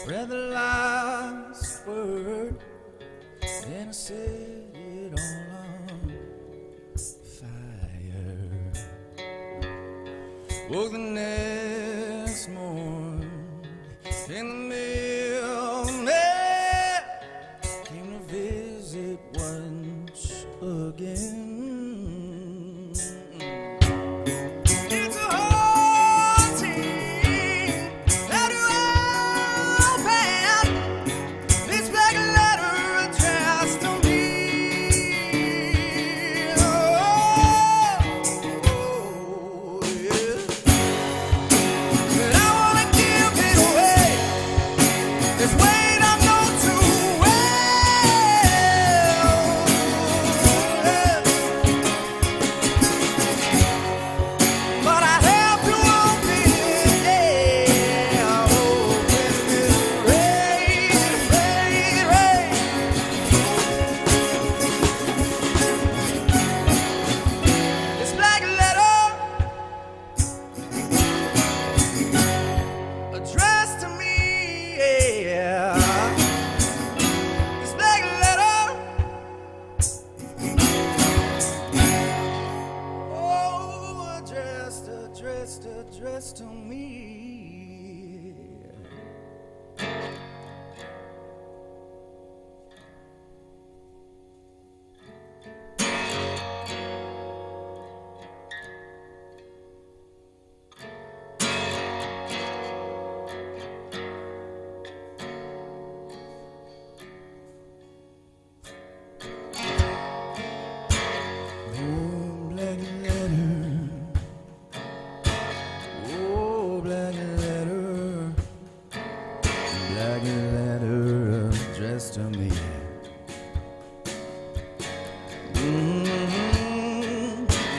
[SPEAKER 9] Read the last word and I set it all on fire. Woke the next morning in the mailman came to visit once again. Addressed to me. Oh, black letter. Oh, black letter. Black letter addressed to me.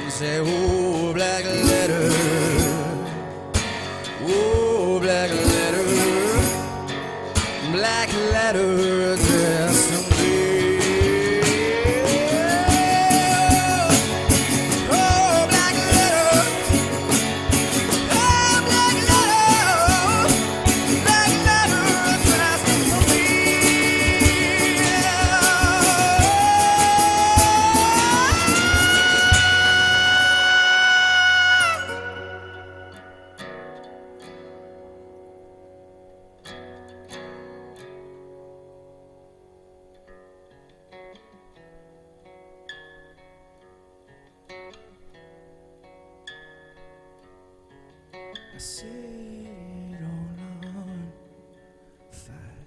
[SPEAKER 9] Say, oh, black letter. Oh, black letter. Black letter addressed to me. Oh, black letter. Oh, black letter. Black letter addressed to me. I set it all on fire.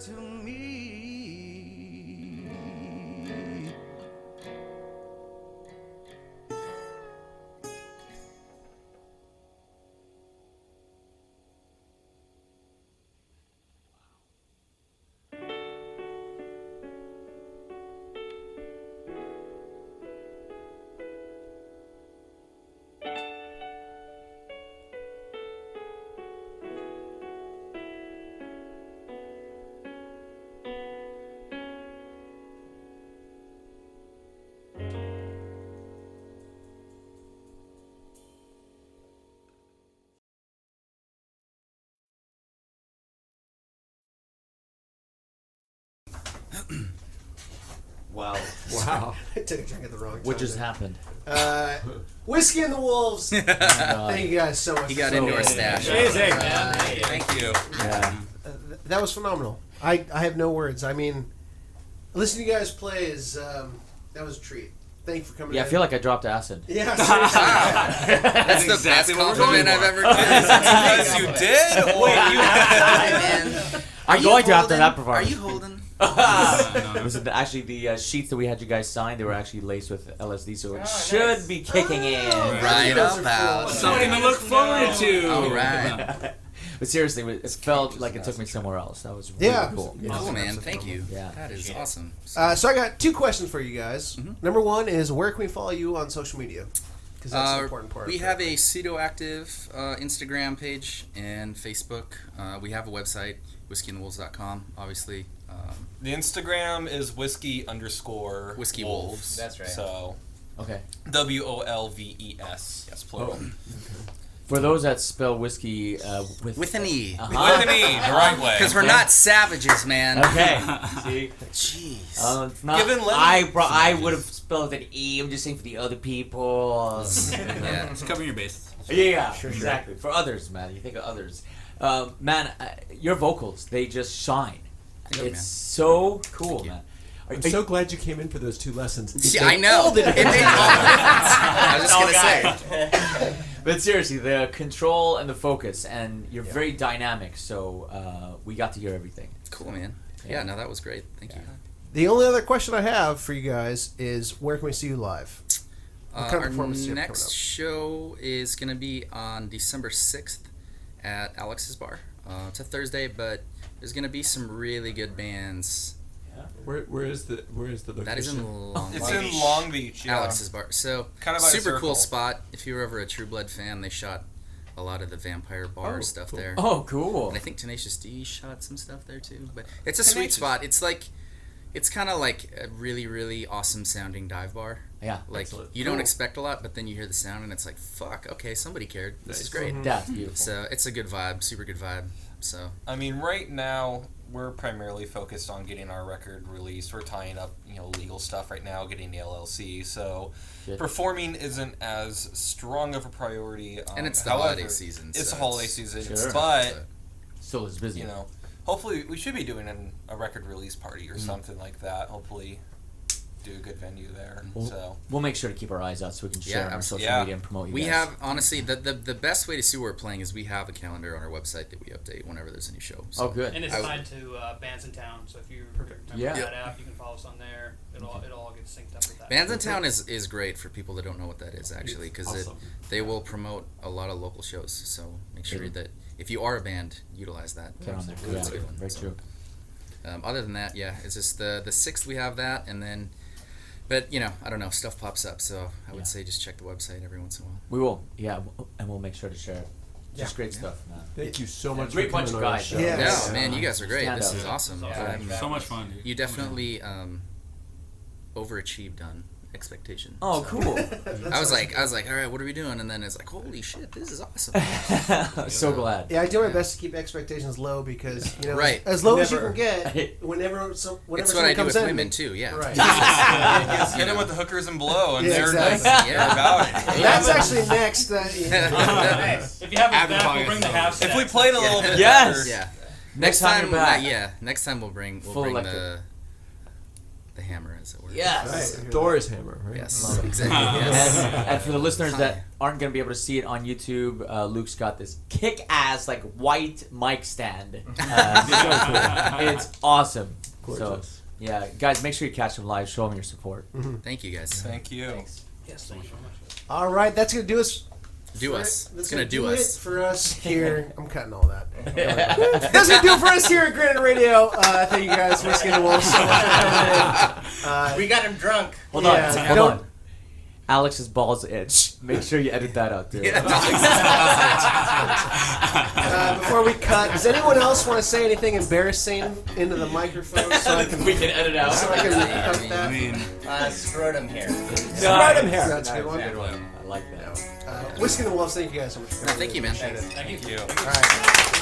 [SPEAKER 9] to me.
[SPEAKER 2] Wow.
[SPEAKER 5] Wow.
[SPEAKER 1] I took a drink at the wrong time.
[SPEAKER 2] What just
[SPEAKER 1] there.
[SPEAKER 2] happened?
[SPEAKER 1] Whiskey and the Wolves. Thank you guys so much.
[SPEAKER 3] He got
[SPEAKER 1] for
[SPEAKER 3] into our
[SPEAKER 1] coming.
[SPEAKER 3] stash.
[SPEAKER 6] Amazing.
[SPEAKER 3] Thank you.
[SPEAKER 2] Yeah.
[SPEAKER 1] That was phenomenal. I have no words. I mean, listening to you guys play is that was a treat. Thank you for coming.
[SPEAKER 2] Yeah, I
[SPEAKER 1] in.
[SPEAKER 2] feel like I dropped acid.
[SPEAKER 1] Yeah, seriously.
[SPEAKER 3] That's the
[SPEAKER 6] exactly
[SPEAKER 3] best
[SPEAKER 6] what we're
[SPEAKER 3] compliment
[SPEAKER 6] going
[SPEAKER 3] I've
[SPEAKER 6] for.
[SPEAKER 3] ever gotten.
[SPEAKER 4] Because you did? Or you
[SPEAKER 3] man.
[SPEAKER 2] I'm going to after that performance.
[SPEAKER 3] Are you holding?
[SPEAKER 2] It was actually the sheets that we had you guys sign. They were actually laced with LSD, so it should be kicking in.
[SPEAKER 3] Right about.
[SPEAKER 6] Something to look forward to.
[SPEAKER 3] All right.
[SPEAKER 2] But seriously, it felt like it took me somewhere else. That was really
[SPEAKER 1] Yeah.
[SPEAKER 2] cool.
[SPEAKER 3] Cool, man. Thank you.
[SPEAKER 2] Yeah.
[SPEAKER 3] That is awesome.
[SPEAKER 1] So I got two questions for you guys. Number one is, where can we follow you on social media? Because that's an important part.
[SPEAKER 3] We have a pseudo-active Instagram page and Facebook. We have a website, whiskeyandthewolves.com, obviously.
[SPEAKER 4] The Instagram is whiskey_wolves.
[SPEAKER 3] Wolves.
[SPEAKER 7] That's right.
[SPEAKER 4] So
[SPEAKER 2] Okay.
[SPEAKER 4] WOLVES. Yes, plural.
[SPEAKER 2] For those that spell whiskey
[SPEAKER 3] With an E.
[SPEAKER 2] Uh-huh.
[SPEAKER 4] With an E, the right way.
[SPEAKER 3] Because we're not savages, man.
[SPEAKER 2] Okay. See.
[SPEAKER 3] Jeez.
[SPEAKER 2] It's not,
[SPEAKER 4] Given lemon-
[SPEAKER 2] I would have spelled an E. I'm just saying for the other people.
[SPEAKER 3] Yeah.
[SPEAKER 6] Just covering your bases.
[SPEAKER 2] Yeah, exactly. For others, man. You think of others. Man, your vocals, they just shine.
[SPEAKER 3] Thank you,
[SPEAKER 2] It's
[SPEAKER 3] man.
[SPEAKER 2] so cool, man.
[SPEAKER 5] I'm so glad you came in for those 2 lessons.
[SPEAKER 3] Yeah, I know. It made all the difference. I was just going to say.
[SPEAKER 2] But seriously, the control and the focus, and you're very dynamic, so we got to hear everything.
[SPEAKER 3] Cool, man. Yeah, no, that was great. Thank you.
[SPEAKER 1] The only other question I have for you guys is, where can we see you live? What kind of
[SPEAKER 3] Our
[SPEAKER 1] performance do you have
[SPEAKER 3] next
[SPEAKER 1] coming up?
[SPEAKER 3] show is going to be on December 6th at Alex's Bar. It's a Thursday, but there's going to be some really good bands.
[SPEAKER 5] Where is the location?
[SPEAKER 3] That is in Long Beach.
[SPEAKER 4] It's in Long Beach, yeah.
[SPEAKER 3] Alex's Bar. So,
[SPEAKER 4] Kind of by a
[SPEAKER 3] super cool
[SPEAKER 4] circle.
[SPEAKER 3] spot. If you were ever a True Blood fan, they shot a lot of the Vampire Bar stuff there.
[SPEAKER 2] Oh, cool.
[SPEAKER 3] And I think Tenacious D shot some stuff there too. But it's a sweet
[SPEAKER 4] Tenacious.
[SPEAKER 3] spot. It's kind of like a really, really awesome sounding dive bar.
[SPEAKER 2] Yeah.
[SPEAKER 3] Like,
[SPEAKER 5] Excellent.
[SPEAKER 3] you don't expect a lot, but then you hear the sound and it's like, fuck, okay, somebody cared. This is great.
[SPEAKER 2] That's beautiful.
[SPEAKER 3] So it's a good vibe, super good vibe. So
[SPEAKER 4] I mean, right now we're primarily focused on getting our record released. We're tying up, legal stuff right now, getting the LLC. So
[SPEAKER 2] Shit.
[SPEAKER 4] performing isn't as strong of a priority.
[SPEAKER 3] and it's the
[SPEAKER 4] however,
[SPEAKER 3] holiday season.
[SPEAKER 4] It's
[SPEAKER 3] so
[SPEAKER 4] the holiday season,
[SPEAKER 2] Sure.
[SPEAKER 4] but
[SPEAKER 2] Still is busy.
[SPEAKER 4] hopefully we should be doing a record release party or something like that. Hopefully, do a good venue there.
[SPEAKER 2] We'll make sure to keep our eyes out so we can share on our social
[SPEAKER 4] Yeah.
[SPEAKER 2] media and promote you
[SPEAKER 3] we
[SPEAKER 2] guys.
[SPEAKER 3] have, honestly, the best way to see where we're playing is we have a calendar on our website that we update whenever there's a new show. So
[SPEAKER 2] Oh, good.
[SPEAKER 8] And it's
[SPEAKER 3] I-
[SPEAKER 8] tied to Bands in Town, so if you remember
[SPEAKER 2] Yeah.
[SPEAKER 8] that app, you can follow us on there. It all gets synced up with that.
[SPEAKER 3] Bands in Town is great for people that don't know what that is, actually, because
[SPEAKER 5] Awesome.
[SPEAKER 3] they will promote a lot of local shows. So make sure that if you are a band, utilize that.
[SPEAKER 2] Get on there.
[SPEAKER 3] That's a
[SPEAKER 2] Yeah,
[SPEAKER 3] good one.
[SPEAKER 2] very
[SPEAKER 3] So,
[SPEAKER 2] true.
[SPEAKER 3] other than that, yeah, it's just the 6th we have that, and then, but I don't know, stuff pops up, so I would say just check the website every once in a while.
[SPEAKER 2] We will, yeah, and we'll make sure to share it. Just great stuff, man.
[SPEAKER 5] Thank you so much
[SPEAKER 2] Great
[SPEAKER 5] for
[SPEAKER 2] bunch
[SPEAKER 5] coming
[SPEAKER 2] of
[SPEAKER 5] on our
[SPEAKER 2] guys,
[SPEAKER 5] show.
[SPEAKER 1] Yeah.
[SPEAKER 3] No, man, you guys are great.
[SPEAKER 2] Stand
[SPEAKER 3] This
[SPEAKER 2] up.
[SPEAKER 3] is awesome.
[SPEAKER 6] So much fun, dude.
[SPEAKER 3] You definitely overachieved on expectation.
[SPEAKER 2] Oh,
[SPEAKER 3] So,
[SPEAKER 2] cool.
[SPEAKER 3] I was like, all right, what are we doing? And then it's like, holy shit, this is awesome.
[SPEAKER 2] So glad.
[SPEAKER 1] Yeah, I do my best to keep expectations low because
[SPEAKER 3] Right.
[SPEAKER 1] as low as you
[SPEAKER 5] Never.
[SPEAKER 1] can get whenever
[SPEAKER 3] It's
[SPEAKER 1] someone
[SPEAKER 3] what I do
[SPEAKER 1] comes
[SPEAKER 3] with
[SPEAKER 1] in.
[SPEAKER 3] women too. Yeah.
[SPEAKER 1] Right.
[SPEAKER 4] Hit them with the hookers and blow, and
[SPEAKER 1] Yeah,
[SPEAKER 4] they're
[SPEAKER 1] exactly.
[SPEAKER 4] like,
[SPEAKER 3] Yeah.
[SPEAKER 4] they're about it.
[SPEAKER 1] That's actually next.
[SPEAKER 8] Nice. If you have
[SPEAKER 6] After
[SPEAKER 8] it back,
[SPEAKER 6] podcast
[SPEAKER 8] we'll bring the
[SPEAKER 6] is
[SPEAKER 8] half
[SPEAKER 4] If we
[SPEAKER 8] stacks.
[SPEAKER 4] played a little bit
[SPEAKER 2] Yes.
[SPEAKER 4] better,
[SPEAKER 3] Yeah.
[SPEAKER 2] Next time you're back.
[SPEAKER 3] Yeah. Next time we'll bring
[SPEAKER 2] Full
[SPEAKER 3] the
[SPEAKER 2] electric.
[SPEAKER 3] the hammer, as it were.
[SPEAKER 2] Yes.
[SPEAKER 5] Right. Doors hammer, right?
[SPEAKER 3] Yes, exactly. Yes.
[SPEAKER 2] And for the listeners that aren't going to be able to see it on YouTube, Luke's got this kick-ass like white mic stand. It's awesome.
[SPEAKER 5] Gorgeous.
[SPEAKER 2] So, yeah, guys, make sure you catch him live. Show him your support.
[SPEAKER 3] Thank you, guys.
[SPEAKER 4] Thank you.
[SPEAKER 7] Thanks.
[SPEAKER 2] Yes.
[SPEAKER 1] All right, that's gonna do us.
[SPEAKER 3] Do us.
[SPEAKER 1] That's
[SPEAKER 3] It's gonna do
[SPEAKER 1] it
[SPEAKER 3] us.
[SPEAKER 1] for us here. I'm cutting all that. That's gonna do it for us here at Granite Radio. Thank you guys, Whiskey and the Wolf, so much for coming in.
[SPEAKER 7] We got him drunk.
[SPEAKER 2] Hold
[SPEAKER 1] Yeah,
[SPEAKER 2] on.
[SPEAKER 1] don't-
[SPEAKER 2] Alex's balls itch. Make sure you edit that out, too.
[SPEAKER 1] Before we cut, does anyone else want to say anything embarrassing into the microphone so I can
[SPEAKER 2] We can edit out.
[SPEAKER 1] so I can cut that?
[SPEAKER 6] I mean,
[SPEAKER 7] Scrotum hair.
[SPEAKER 1] Scrotum hair. That's a good one.
[SPEAKER 7] Good one.
[SPEAKER 2] I like that.
[SPEAKER 1] Whiskey and the Wolves, thank you guys so much for coming.
[SPEAKER 3] Thank you, man.
[SPEAKER 4] Thank you.
[SPEAKER 1] All right.